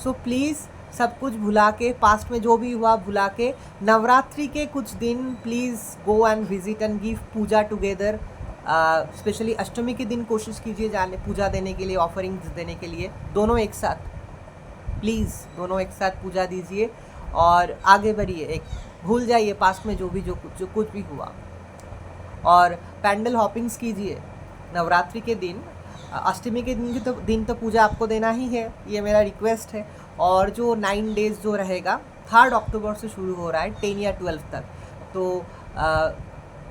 सो प्लीज़ सब कुछ भुला के, पास्ट में जो भी हुआ भुला के, नवरात्रि के कुछ दिन please go and visit and give puja together. Specially Ashtami के दिन कोशिश कीजिए जाने, पूजा देने के लिए, ऑफरिंग्स देने के लिए, दोनों एक साथ, प्लीज़ दोनों एक साथ पूजा दीजिए और आगे बढ़िए, एक भूल जाइए पास्ट में जो कुछ भी हुआ, और पैंडल हॉपिंग्स कीजिए नवरात्रि के दिन। अष्टमी के दिन तो पूजा आपको देना ही है, ये मेरा रिक्वेस्ट है। और जो 9 डेज़ जो रहेगा, 3 अक्टूबर से शुरू हो रहा है 10 या 12 तक, तो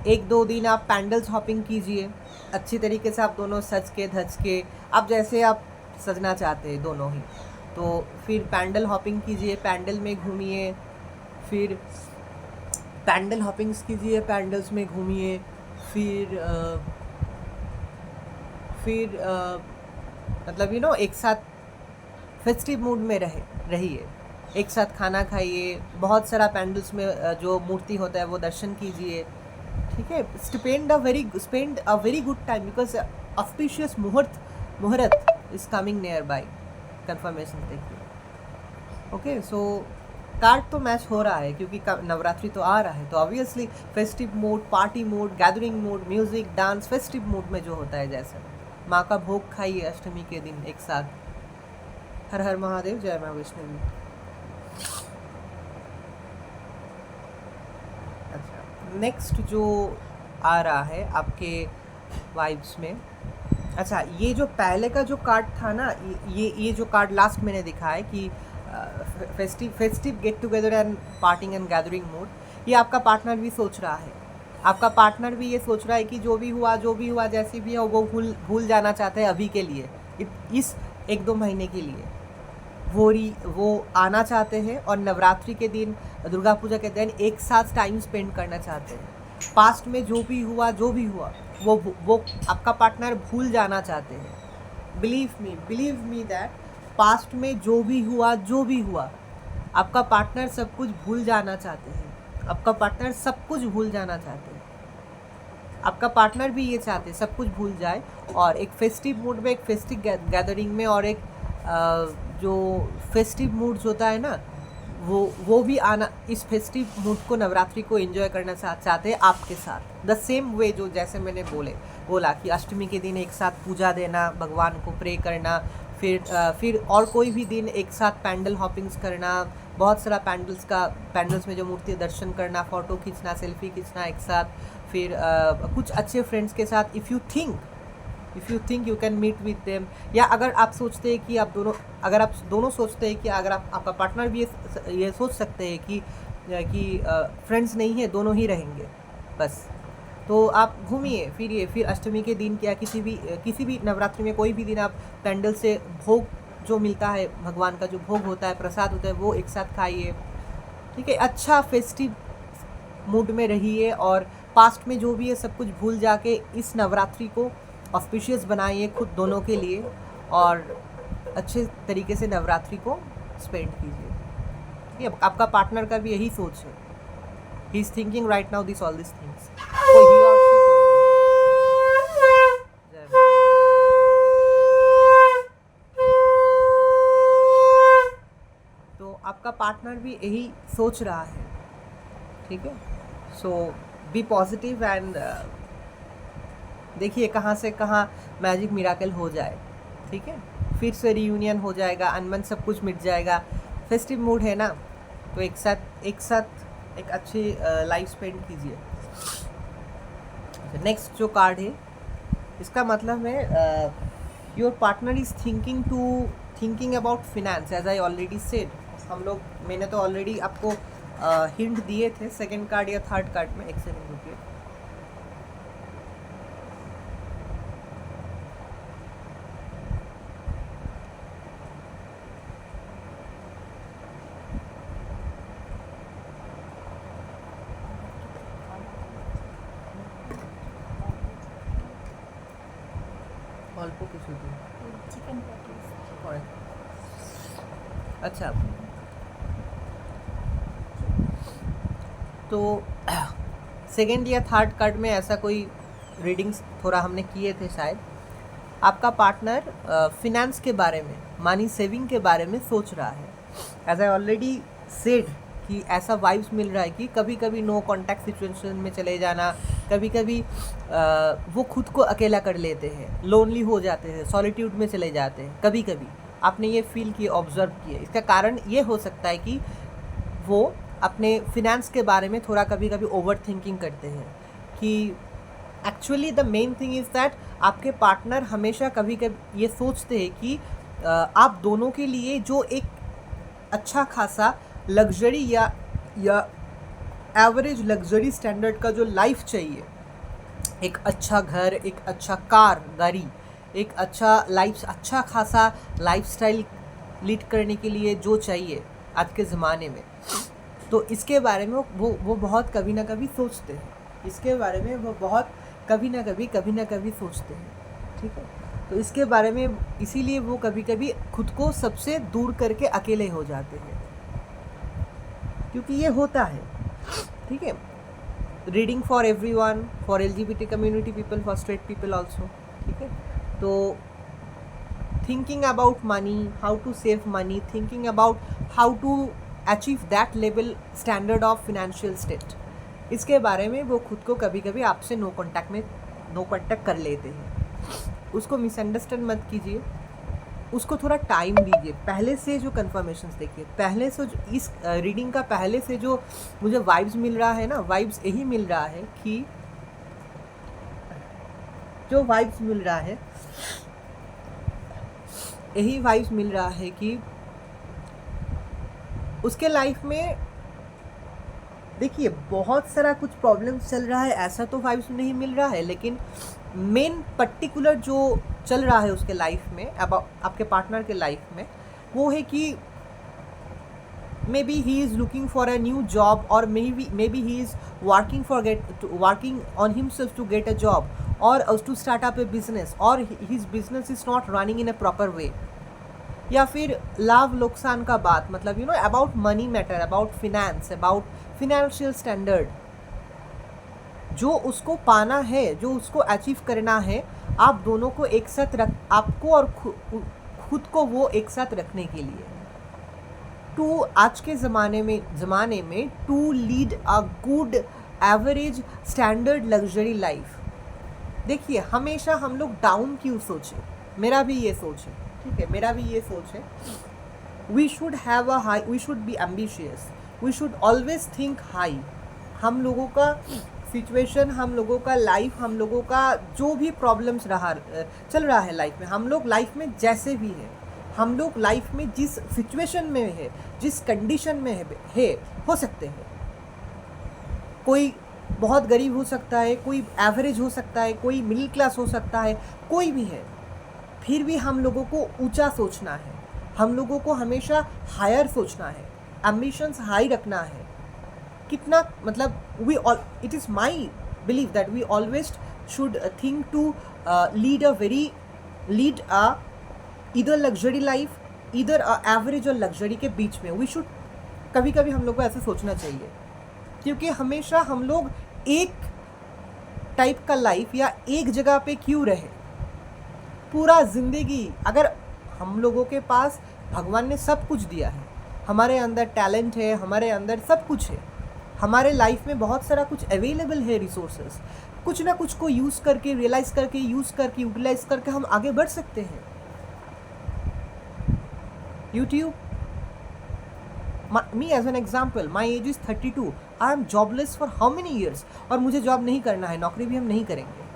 1-2 दिन आप पैंडल्स हॉपिंग कीजिए अच्छी तरीके से, आप दोनों सज के धज के, आप जैसे आप सजना चाहते हैं दोनों ही, तो फिर पैंडल हॉपिंग कीजिए, पैंडल में घूमिए, फिर पैंडल हॉपिंग्स कीजिए, पैंडल्स में घूमिए, फिर मतलब एक साथ फेस्टिव मूड में रहिए, एक साथ खाना खाइए, बहुत सारा पैंडल्स में जो मूर्ति होता है वो दर्शन कीजिए, ठीक है। Spend a very good time, because auspicious muhurat is coming nearby, confirmation देखिए। ओके, सो कार्ड तो मैच हो रहा है क्योंकि नवरात्रि तो आ रहा है, तो obviously festive mood, party mood, gathering mood, music, dance, festive mood में जो होता है, जैसे माँ का भोग खाइए अष्टमी के दिन एक साथ। हर हर महादेव, जय माँ वैष्णवी। अच्छा, नेक्स्ट जो आ रहा है आपके वाइब्स में, अच्छा ये जो पहले का जो कार्ड था ना, ये जो कार्ड लास्ट मैंने दिखा है कि festive get together and parting and gathering mood, ये आपका पार्टनर भी सोच रहा है, आपका पार्टनर भी ये सोच रहा है कि जो भी हुआ जैसे भी है वो भूल जाना चाहता है अभी के लिए, इस 1-2 महीने के लिए वो आना चाहते हैं, और नवरात्रि के दिन, दुर्गा पूजा के दिन एक साथ टाइम स्पेंड करना चाहते हैं। पास्ट में जो भी हुआ वो आपका पार्टनर भूल जाना चाहते हैं। बिलीव मी दैट पास्ट में जो भी हुआ आपका पार्टनर सब कुछ भूल जाना चाहते हैं, आपका पार्टनर सब कुछ भूल जाना चाहते हैं, आपका पार्टनर भी ये चाहते हैं सब कुछ भूल जाए, और एक फेस्टिव मूड में, एक फेस्टिव गैदरिंग में, और एक जो फेस्टिव मूड्स होता है ना, वो भी आना, इस फेस्टिव मूड को, नवरात्रि को एंजॉय करना चाहते हैं आपके साथ, द सेम वे जो जैसे मैंने बोला कि अष्टमी के दिन एक साथ पूजा देना, भगवान को प्रे करना, फिर और कोई भी दिन एक साथ पैंडल हॉपिंग्स करना, बहुत सारा पैंडल्स में जो मूर्ति दर्शन करना, फ़ोटो खींचना, सेल्फी खींचना एक साथ, फिर कुछ अच्छे फ्रेंड्स के साथ, if you think you can meet with them, या अगर आप सोचते हैं कि आप दोनों सोचते हैं कि अगर आपका पार्टनर भी ये सोच सकते हैं कि फ्रेंड्स नहीं है, दोनों ही रहेंगे बस, तो आप घूमिए फिरिए, फिर अष्टमी के दिन या किसी भी नवरात्रि में कोई भी दिन आप पैंडल से भोग जो मिलता है, भगवान का जो भोग होता है, प्रसाद होता है, वो एक साथ खाइए, ठीक है। अच्छा फेस्टिव मूड में रहिए, और पास्ट में जो भी है सब कुछ भूल जाके इस नवरात्रि को ऑस्पिशियस बनाइए खुद दोनों के लिए, और अच्छे तरीके से नवरात्रि को स्पेंड कीजिए, ठीक है। आपका पार्टनर का भी यही सोच है, ही is thinking right now all this things, कोई ही और आपका पार्टनर भी यही सोच रहा है, ठीक है। सो बी पॉजिटिव एंड देखिए कहाँ से कहाँ मैजिक मिराकल हो जाए, ठीक है। फिर से रियूनियन हो जाएगा, अनबन सब कुछ मिट जाएगा, फेस्टिव मूड है ना, तो एक साथ एक अच्छी लाइफ स्पेंड कीजिए। नेक्स्ट जो कार्ड है इसका मतलब है your partner is thinking about finance, as I already said. मैंने तो ऑलरेडी आपको हिंट दिए थे सेकंड कार्ड या थर्ड कार्ड में। एक सेकंड रुकिए। অল্প কিছু দিন চিকেন প্যাটিস। अच्छा, तो सेकेंड या थर्ड कार्ड में ऐसा कोई रीडिंग्स थोड़ा हमने किए थे शायद। आपका पार्टनर फिनेंस के बारे में, मनी सेविंग के बारे में सोच रहा है। एज आई ऑलरेडी सेड कि ऐसा वाइब्स मिल रहा है कि कभी कभी नो कांटेक्ट सिचुएशन में चले जाना, कभी कभी वो खुद को अकेला कर लेते हैं, लोनली हो जाते हैं, सॉलिट्यूड में चले जाते हैं। कभी कभी आपने ये फील किए, ऑब्जर्व किए। इसका कारण ये हो सकता है कि वो अपने फिनेंस के बारे में थोड़ा कभी कभी ओवर थिंकिंग करते हैं कि actually the main thing is that आपके पार्टनर हमेशा कभी कभी ये सोचते हैं कि आप दोनों के लिए जो एक अच्छा खासा लग्जरी या एवरेज लग्जरी स्टैंडर्ड का जो लाइफ चाहिए, एक अच्छा घर, एक अच्छा गाड़ी, एक अच्छा खासा लाइफस्टाइल लीड करने के लिए जो चाहिए आज के ज़माने में, तो इसके बारे में वो बहुत कभी ना कभी सोचते हैं। इसके बारे में वो बहुत कभी ना कभी सोचते हैं, ठीक है। तो इसके बारे में इसीलिए वो कभी कभी खुद को सबसे दूर करके अकेले हो जाते हैं, क्योंकि ये होता है, ठीक है। Reading for everyone, for LGBT community people, for straight people also, ठीक है। तो thinking about money, how to save money, thinking about how to achieve that level standard of financial state, इसके बारे में वो खुद को कभी कभी आपसे नो कॉन्टैक्ट कर लेते हैं। उसको मिसअंडरस्टैंड मत कीजिए, उसको थोड़ा टाइम दीजिए। पहले से जो कन्फर्मेशंस देखिए, पहले से जो इस रीडिंग का पहले से जो मुझे वाइब्स मिल रहा है ना, वाइब्स यही मिल रहा है कि जो वाइब्स मिल रहा है यही वाइब्स मिल रहा है कि उसके लाइफ में देखिए बहुत सारा कुछ प्रॉब्लम्स चल रहा है, ऐसा तो वाइब्स नहीं मिल रहा है, लेकिन मेन पर्टिकुलर जो चल रहा है उसके लाइफ में, अब आपके पार्टनर के लाइफ में, वो है कि maybe he is looking for a new job, और maybe he is working on himself to get a job, और to start up a business, और his business is not running in a proper way. या फिर लाभ नुकसान का बात, मतलब you know about money matter, about finance, about financial standard, जो उसको पाना है, जो उसको अचीव करना है, आप दोनों को एक साथ आपको और खुद को वो एक साथ रखने के लिए, टू आज के ज़माने में to lead a good average standard luxury life. देखिए हमेशा हम लोग डाउन क्यों सोचें, मेरा भी ये सोच है, ठीक है, मेरा भी ये सोच है। We should have a high, we should be ambitious, we should always think high. हम लोगों का सिचुएशन, हम लोगों का लाइफ, हम लोगों का जो भी प्रॉब्लम्स चल रहा है लाइफ में, हम लोग लाइफ में जैसे भी है, हम लोग लाइफ में जिस सिचुएशन में है, जिस कंडीशन में है हो सकते हैं। कोई बहुत गरीब हो सकता है, कोई एवरेज हो सकता है, कोई मिडिल क्लास हो सकता है, कोई भी है, फिर भी हम लोगों को ऊंचा सोचना है, हम लोगों को हमेशा हायर सोचना है, एम्बिशंस हाई रखना है। कितना मतलब it is my believe that we always should think to lead a either luxury life, इधर एवरेज और लग्जरी के बीच में। वी शुड कभी कभी हम लोग को ऐसे सोचना चाहिए, क्योंकि हमेशा हम लोग एक टाइप का लाइफ या एक जगह पे क्यों रहे पूरा ज़िंदगी। अगर हम लोगों के पास भगवान ने सब कुछ दिया है, हमारे अंदर टैलेंट है, हमारे अंदर सब कुछ है, हमारे लाइफ में बहुत सारा कुछ अवेलेबल है रिसोर्सेज, कुछ ना कुछ को यूज़ करके, रियलाइज़ करके, यूज़ करके, यूटिलाइज करके हम आगे बढ़ सकते हैं। YouTube, me as an example, my age is 32, I am jobless for how many years, और मुझे जॉब नहीं करना है, नौकरी भी हम नहीं करेंगे,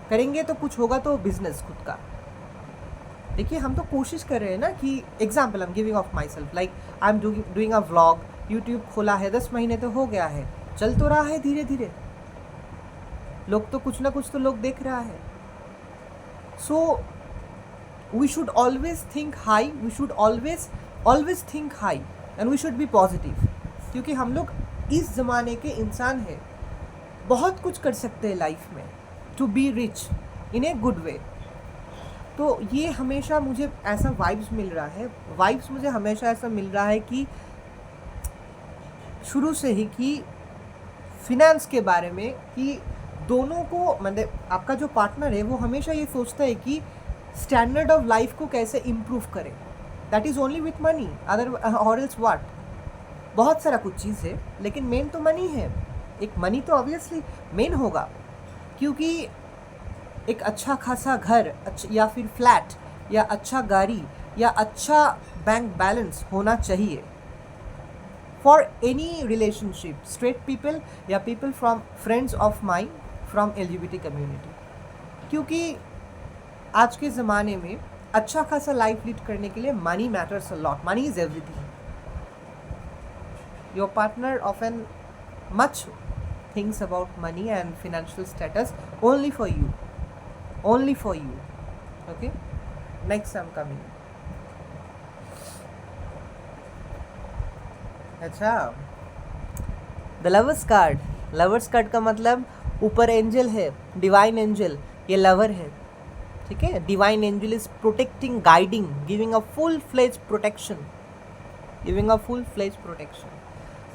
करेंगे तो कुछ होगा तो बिजनेस खुद का। देखिए हम तो कोशिश कर रहे हैं ना कि example I am giving of my self, like I am doing a vlog, YouTube खोला है 10 महीने तो हो गया है, चल तो रहा है धीरे धीरे, लोग तो कुछ ना कुछ तो लोग देख रहा है। So we should always think high, we should always think high and we should be positive, क्योंकि हम लोग इस ज़माने के इंसान हैं, बहुत कुछ कर सकते हैं लाइफ में to be rich in a good way. तो ये हमेशा मुझे ऐसा वाइब्स मिल रहा है, वाइब्स मुझे हमेशा ऐसा मिल रहा है कि शुरू से ही कि फिनेंस के बारे में, कि दोनों को, मतलब आपका जो पार्टनर है वो हमेशा ये सोचता है कि स्टैंडर्ड ऑफ लाइफ को कैसे इम्प्रूव करें, that is only with money, other और एल्स व्हाट। बहुत सारा कुछ चीज़ है लेकिन मेन तो मनी है। एक मनी तो ऑब्वियसली मेन होगा, क्योंकि एक अच्छा खासा घर या फिर फ्लैट या अच्छा गाड़ी या अच्छा बैंक बैलेंस होना चाहिए for any relationship, straight people या people from friends of my from LGBT community. क्योंकि आज के ज़माने में अच्छा खासा लाइफ लीड करने के लिए money matters a lot, money is everything. Your partner often much thinks about money and financial status only for you, only for you. Okay, next I'm coming. अच्छा, the lovers card, lovers card का मतलब ऊपर एंजल है, डिवाइन एंजल, ये लवर है, ठीक है। Divine angel is protecting, guiding, giving a full fledge protection, giving a full fledge protection.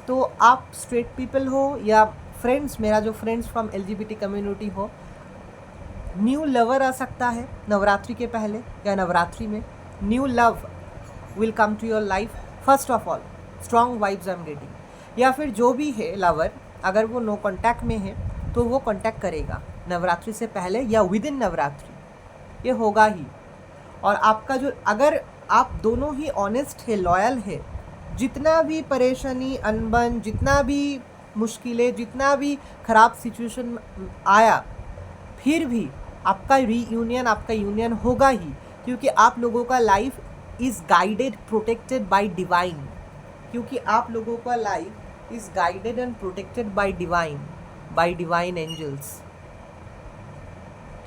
तो आप स्ट्रेट पीपल हो या फ्रेंड्स, मेरा जो फ्रेंड्स फ्रॉम LGBT कम्युनिटी हो, न्यू लवर आ सकता है नवरात्रि के पहले या नवरात्रि में, new love will come to your life. First of all strong vibes I am getting. या फिर जो भी है लवर, अगर वो नो कॉन्टैक्ट में है तो वो कॉन्टैक्ट करेगा नवरात्रि से पहले या विद इन नवरात्रि, ये होगा ही। और आपका जो, अगर आप दोनों ही ऑनेस्ट है, लॉयल है, जितना भी परेशानी, अनबन, जितना भी मुश्किलें, जितना भी ख़राब सिचुएशन आया, फिर भी आपका रीयूनियन, आपका यूनियन होगा ही, क्योंकि आप लोगों का life is guided, protected by divine, क्योंकि आप लोगों का life is guided and protected by divine angels,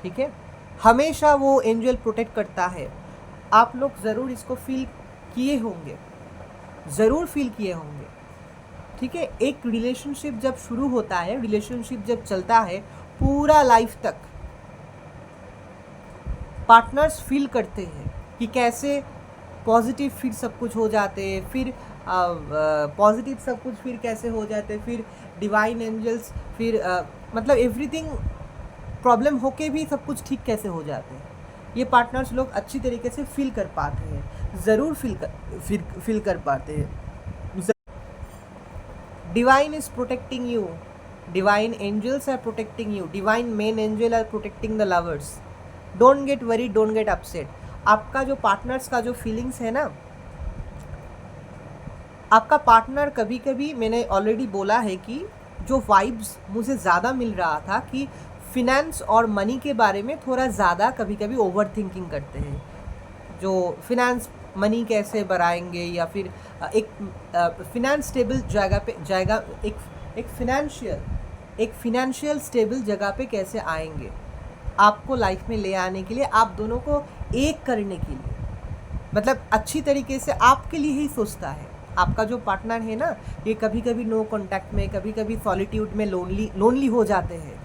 ठीक है। हमेशा वो एंजल प्रोटेक्ट करता है। आप लोग ज़रूर इसको फील किए होंगे, ज़रूर फील किए होंगे, ठीक है। एक रिलेशनशिप जब शुरू होता है, रिलेशनशिप जब चलता है, पूरा लाइफ तक पार्टनर्स फील करते हैं कि कैसे पॉजिटिव फिर सब कुछ हो जाते हैं, फिर पॉजिटिव सब कुछ फिर कैसे हो जाते हैं, फिर डिवाइन एंजल्स, फिर मतलब एवरीथिंग, प्रॉब्लम होके भी सब कुछ ठीक कैसे हो जाते हैं, ये पार्टनर्स लोग अच्छी तरीके से फील कर पाते हैं, ज़रूर फील कर पाते हैं। Divine is protecting you, divine angels are protecting you, divine main angel are protecting the lovers. Don't get worried, don't get upset. आपका जो पार्टनर्स का जो फीलिंग्स है ना, आपका पार्टनर कभी कभी, मैंने ऑलरेडी बोला है कि जो वाइब्स मुझे ज़्यादा मिल रहा था कि फिनेंस और मनी के बारे में थोड़ा ज़्यादा कभी कभी ओवर थिंकिंग करते हैं, जो फिनेंस मनी कैसे बढ़ाएंगे, या फिर एक फिनेंस स्टेबल जगह पे जाएगा, एक फिनेंशियल स्टेबल जगह पे कैसे आएंगे, आपको लाइफ में ले आने के लिए, आप दोनों को एक करने के लिए, मतलब अच्छी तरीके से आपके लिए ही सोचता है। आपका जो पार्टनर है ना, ये कभी कभी नो कॉन्टैक्ट में, कभी कभी सॉलिट्यूड में लोनली हो जाते हैं,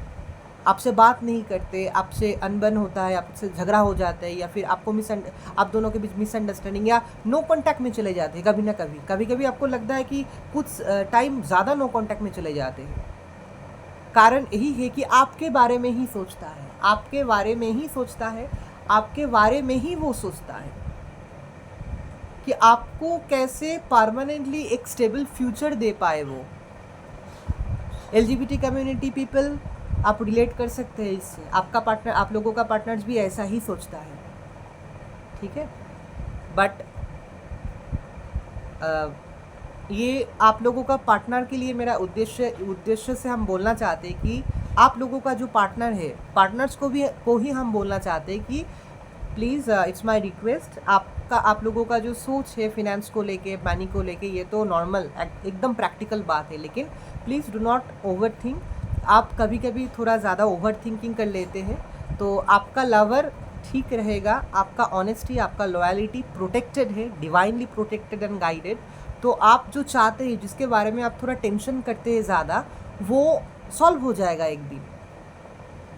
आपसे बात नहीं करते, आपसे अनबन होता है, आपसे झगड़ा हो जाता है, या फिर आपको आप दोनों के बीच मिसअंडरस्टैंडिंग या नो कांटेक्ट में चले जाते हैं कभी ना कभी। कभी कभी आपको लगता है कि कुछ टाइम ज़्यादा नो कांटेक्ट में चले जाते हैं। कारण यही है कि आपके बारे में ही सोचता है, आपके बारे में ही सोचता है, आपके बारे में ही वो सोचता है। कि आपको कैसे परमानेंटली एक स्टेबल फ्यूचर दे पाए वो। LGBT कम्युनिटी पीपल, आप रिलेट कर सकते हैं इससे। आपका पार्टनर, आप लोगों का पार्टनर्स भी ऐसा ही सोचता है, ठीक है। बट ये आप लोगों का पार्टनर के लिए मेरा उद्देश्य से हम बोलना चाहते हैं कि आप लोगों का जो पार्टनर है, पार्टनर्स को ही हम बोलना चाहते हैं कि प्लीज़ इट्स माय रिक्वेस्ट, आप लोगों का जो सोच है फिनेंस को लेके, मनी को लेके, ये तो नॉर्मल एकदम प्रैक्टिकल बात है, लेकिन please do not over think. आप कभी कभी थोड़ा ज़्यादा ओवर थिंकिंग कर लेते हैं, तो आपका लवर ठीक रहेगा, आपका ऑनेस्टी, आपका लॉयलिटी प्रोटेक्टेड है, डिवाइनली प्रोटेक्टेड एंड गाइडेड। तो आप जो चाहते हैं, जिसके बारे में आप थोड़ा टेंशन करते हैं ज़्यादा, वो सॉल्व हो जाएगा एक दिन,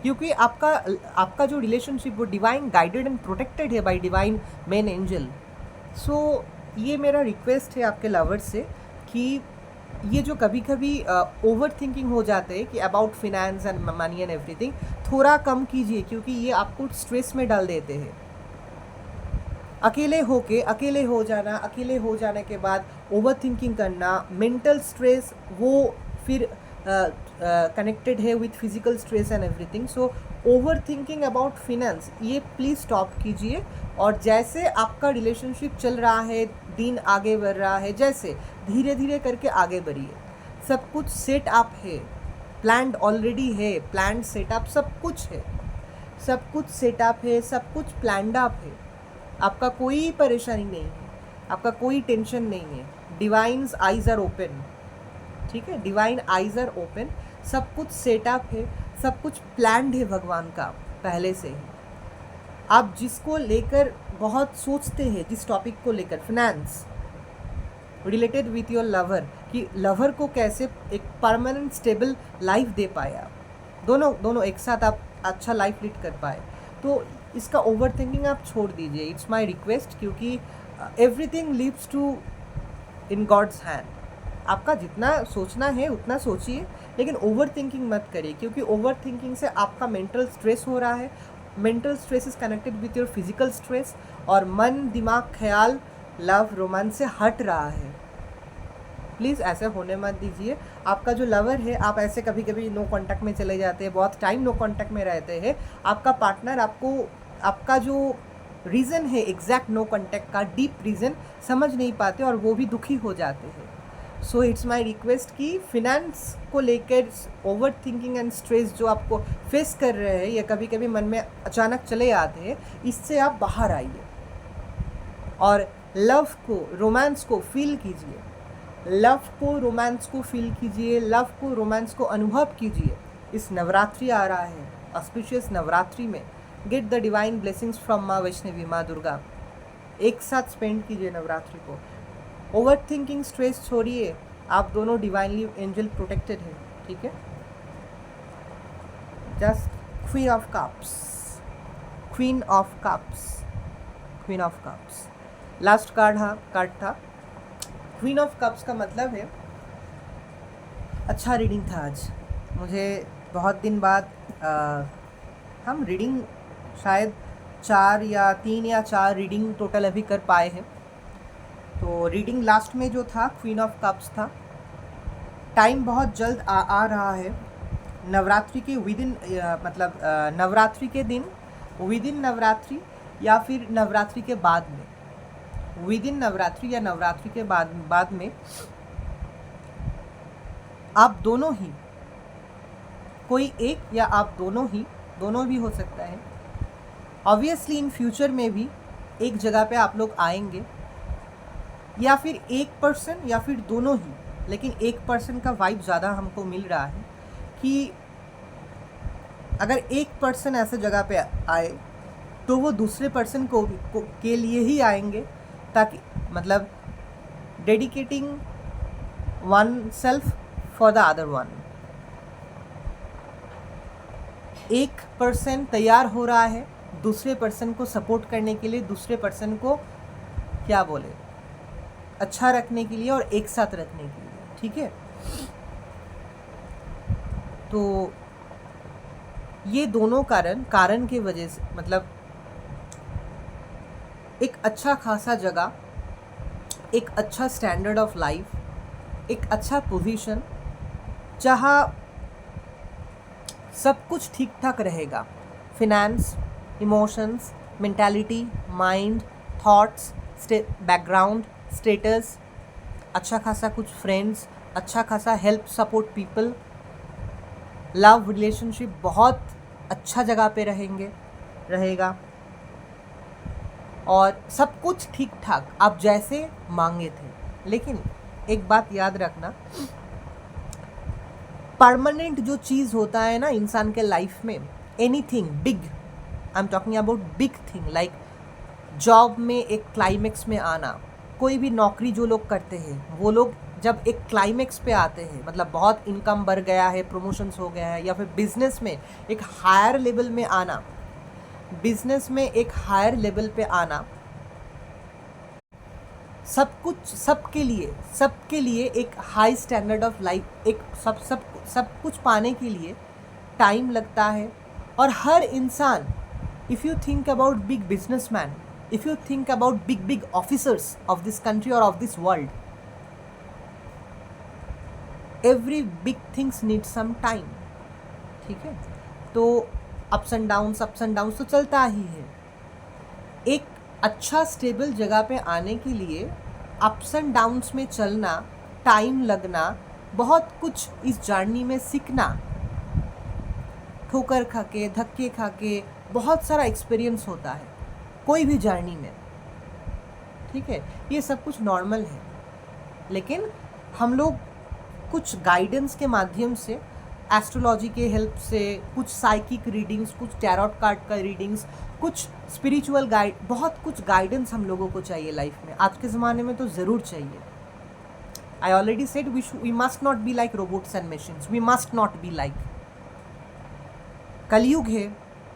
क्योंकि आपका जो रिलेशनशिप वो डिवाइन गाइडेड एंड प्रोटेक्टेड है बाय डिवाइन मेन एंजल। सो ये मेरा रिक्वेस्ट है आपके लवर्स से कि ये जो कभी कभी ओवर थिंकिंग हो जाते हैं कि about finance and money and everything, थोड़ा कम कीजिए, क्योंकि ये आपको स्ट्रेस में डाल देते हैं। अकेले हो जाने के बाद ओवर थिंकिंग करना, मेंटल स्ट्रेस, वो फिर कनेक्टेड है with physical stress and everything. So over thinking about finance, ये प्लीज़ स्टॉप कीजिए। और जैसे आपका रिलेशनशिप चल रहा है, दिन आगे बढ़ रहा है, जैसे धीरे धीरे करके आगे बढ़िए। सब कुछ सेट अप है, प्लान्ड ऑलरेडी है, प्लान्ड सेटअप सब कुछ है, सब कुछ सेटअप है, सब कुछ प्लान्ड अप है। आपका कोई परेशानी नहीं है, आपका कोई टेंशन नहीं है। डिवाइन्स आइज़ आर ओपन, ठीक है, डिवाइन आइज़ आर ओपन, सब कुछ सेटअप है, सब कुछ प्लान्ड है भगवान का पहले से ही। आप जिसको लेकर बहुत सोचते हैं, जिस टॉपिक को लेकर, finance related with your lover, कि लवर को कैसे एक परमानेंट स्टेबल लाइफ दे पाए आप, दोनों एक साथ आप अच्छा लाइफ लीड कर पाए, तो इसका ओवर थिंकिंग आप छोड़ दीजिए। इट्स माई रिक्वेस्ट, क्योंकि everything lives to in God's hand. आपका जितना सोचना है उतना सोचिए, लेकिन ओवर थिंकिंग मत करिए, क्योंकि ओवर थिंकिंग से आपका मेंटल स्ट्रेस हो रहा है। Mental stress is connected with your physical stress, और मन, दिमाग, ख्याल, लव, रोमांस से हट रहा है। प्लीज़ ऐसे होने मत दीजिए। आपका जो लवर है, आप ऐसे कभी कभी नो कांटेक्ट में चले जाते हैं, बहुत टाइम नो कांटेक्ट में रहते हैं। आपका पार्टनर आपका जो रीज़न है एग्जैक्ट नो कांटेक्ट का, डीप रीज़न समझ नहीं पाते और वो भी दुखी हो जाते हैं। सो इट्स माई रिक्वेस्ट कि फिनेंस को लेकर ओवर थिंकिंग एंड स्ट्रेस जो आपको फेस कर रहे हैं, या कभी कभी मन में अचानक चले आते हैं, इससे आप बाहर आइए और लव को, रोमांस को फील कीजिए, लव को, रोमांस को फील कीजिए, लव को, रोमांस को अनुभव कीजिए। इस नवरात्रि आ रहा है, ऑस्पिशियस नवरात्रि में get the divine blessings from माँ वैष्णवी, माँ दुर्गा। एक साथ स्पेंड कीजिए नवरात्रि को। ओवर थिंकिंग, स्ट्रेस छोड़िए, आप दोनों डिवाइनली एंजल प्रोटेक्टेड हैं, ठीक है। Just queen of cups, queen of cups, queen of cups last card था। क्वीन ऑफ कप्स का मतलब है, अच्छा रीडिंग था आज। मुझे बहुत दिन बाद हम रीडिंग शायद 3 या 4 रीडिंग टोटल अभी कर पाए हैं। तो रीडिंग लास्ट में जो था क्वीन ऑफ कप्स था। टाइम बहुत जल्द आ रहा है। नवरात्रि के मतलब नवरात्रि के दिन, विदिन नवरात्रि या फिर नवरात्रि के बाद में, विदिन नवरात्रि या नवरात्रि के बाद में आप दोनों ही, कोई एक या आप दोनों भी हो सकता है। ऑब्वियसली इन फ्यूचर में भी एक जगह पे आप लोग आएंगे, या फिर एक पर्सन या फिर दोनों ही, लेकिन एक पर्सन का वाइब ज़्यादा हमको मिल रहा है कि अगर एक पर्सन ऐसे जगह पे आए तो वो दूसरे पर्सन के लिए ही आएंगे, ताकि मतलब dedicating one self for the other one. एक पर्सन तैयार हो रहा है दूसरे पर्सन को सपोर्ट करने के लिए, दूसरे पर्सन को क्या बोले, अच्छा रखने के लिए और एक साथ रखने के लिए, ठीक है। तो ये दोनों कारण की वजह से, मतलब एक अच्छा खासा जगह एक अच्छा स्टैंडर्ड ऑफ लाइफ, एक अच्छा पोजीशन, जहाँ सब कुछ ठीक ठाक रहेगा। Finance, emotions, mentality, mind, thoughts, background, status, अच्छा खासा कुछ फ्रेंड्स, अच्छा खासा help support people, love relationship बहुत अच्छा जगह पे रहेगा, और सब कुछ ठीक ठाक आप जैसे मांगे थे। लेकिन एक बात याद रखना, परमानेंट जो चीज़ होता है ना इंसान के लाइफ में, anything big, I am talking about big thing, like job में एक क्लाइमेक्स में आना। कोई भी नौकरी जो लोग करते हैं वो लोग जब एक क्लाइमेक्स पे आते हैं, मतलब बहुत इनकम बढ़ गया है, प्रमोशंस हो गया है, या फिर बिजनेस में एक हायर लेवल में आना, बिजनेस में एक हायर लेवल पे आना, सब सबके लिए एक हाई स्टैंडर्ड ऑफ लाइफ, एक सब कुछ पाने के लिए टाइम लगता है। और हर इंसान, if you think about big businessman, if you think about big officers of this country और of this world, every big things need some time. ठीक है, तो अप्स एंड डाउन्स तो चलता ही है। एक अच्छा स्टेबल जगह पे आने के लिए अप्स एंड डाउन्स में चलना, टाइम लगना, बहुत कुछ इस जर्नी में सीखना, ठोकर खा के, धक्के खा के, बहुत सारा एक्सपीरियंस होता है कोई भी जर्नी में। ठीक है, ये सब कुछ नॉर्मल है, लेकिन हम लोग कुछ गाइडेंस के माध्यम से, एस्ट्रोलॉजी के हेल्प से, कुछ साइकिक रीडिंग्स, कुछ टैरोट कार्ड का रीडिंग्स, कुछ स्पिरिचुअल गाइड, बहुत कुछ गाइडेंस हम लोगों को चाहिए लाइफ में। आज के ज़माने में तो ज़रूर चाहिए। I already said we must not be like robots and machines, we must not be like. Kalyug है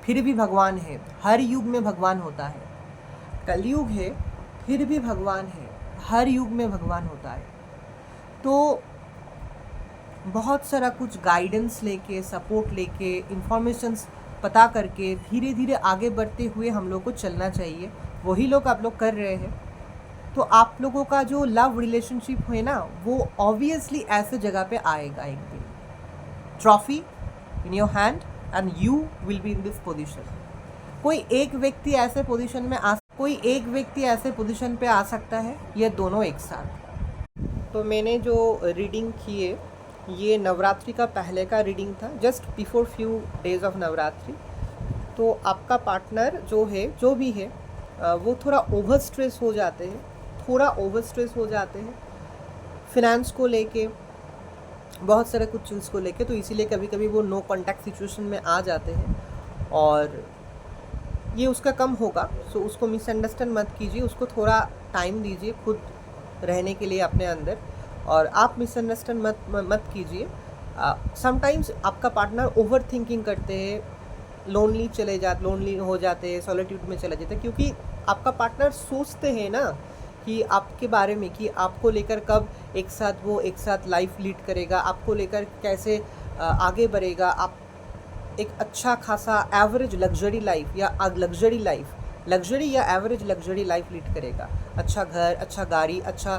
फिर भी भगवान है, हर युग में भगवान होता है। कलयुग है फिर भी भगवान है, हर युग में भगवान होता है। तो बहुत सारा कुछ गाइडेंस लेके, सपोर्ट लेके, इंफॉर्मेशंस पता करके धीरे धीरे आगे बढ़ते हुए हम लोग को चलना चाहिए। वही लोग आप लोग कर रहे हैं। तो आप लोगों का जो लव रिलेशनशिप है ना, वो ऑब्वियसली ऐसे जगह पे आएगा एक दिन। Trophy in your hand and you will be in this position. कोई एक व्यक्ति ऐसे पोजीशन पे आ सकता है, ये दोनों एक साथ। तो मैंने जो रीडिंग किए, ये नवरात्रि का पहले का रीडिंग था, just before few days of Navratri. तो आपका पार्टनर जो भी है, वो थोड़ा ओवर स्ट्रेस हो जाते हैं, फिनेंस को लेके, बहुत सारे कुछ चीज़ को लेके। तो इसीलिए कभी कभी वो नो कॉन्टैक्ट सिचुएशन में आ जाते हैं, और ये उसका कम होगा। सो उसको मिसअंडरस्टैंड मत कीजिए, उसको थोड़ा टाइम दीजिए खुद रहने के लिए अपने अंदर, और आप मिसअंडरस्टैंड मत कीजिए। समटाइम्स आपका पार्टनर ओवर थिंकिंग करते हैं, लोनली हो जाते हैं, सॉलिट्यूड में चले जाते हैं, क्योंकि आपका पार्टनर सोचते हैं ना कि आपके बारे में, कि आपको लेकर कब एक साथ लाइफ लीड करेगा, आपको लेकर कैसे आगे बढ़ेगा, आप एक अच्छा खासा एवरेज लग्जरी लाइफ या एवरेज लग्जरी लाइफ लीड करेगा। अच्छा घर, अच्छा गाड़ी, अच्छा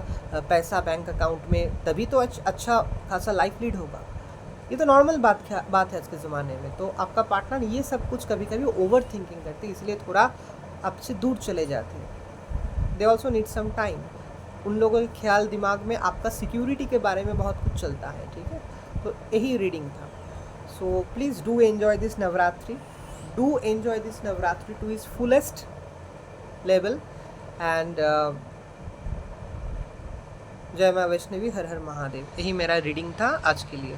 पैसा बैंक अकाउंट में, तभी तो अच्छा खासा लाइफ लीड होगा। ये तो नॉर्मल बात है आज के ज़माने में। तो आपका पार्टनर ये सब कुछ कभी कभी ओवर थिंकिंग करते हैं, इसलिए थोड़ा आपसे दूर चले जाते हैं। They also need some time. उन लोगों के ख्याल दिमाग में आपका सिक्योरिटी के बारे में बहुत कुछ चलता है। ठीक है, तो यही रीडिंग था। So please do enjoy this Navratri. Do enjoy this Navratri to its fullest level. And जय माँ वैष्णवी, हर हर महादेव। यही मेरा रीडिंग था आज के लिए।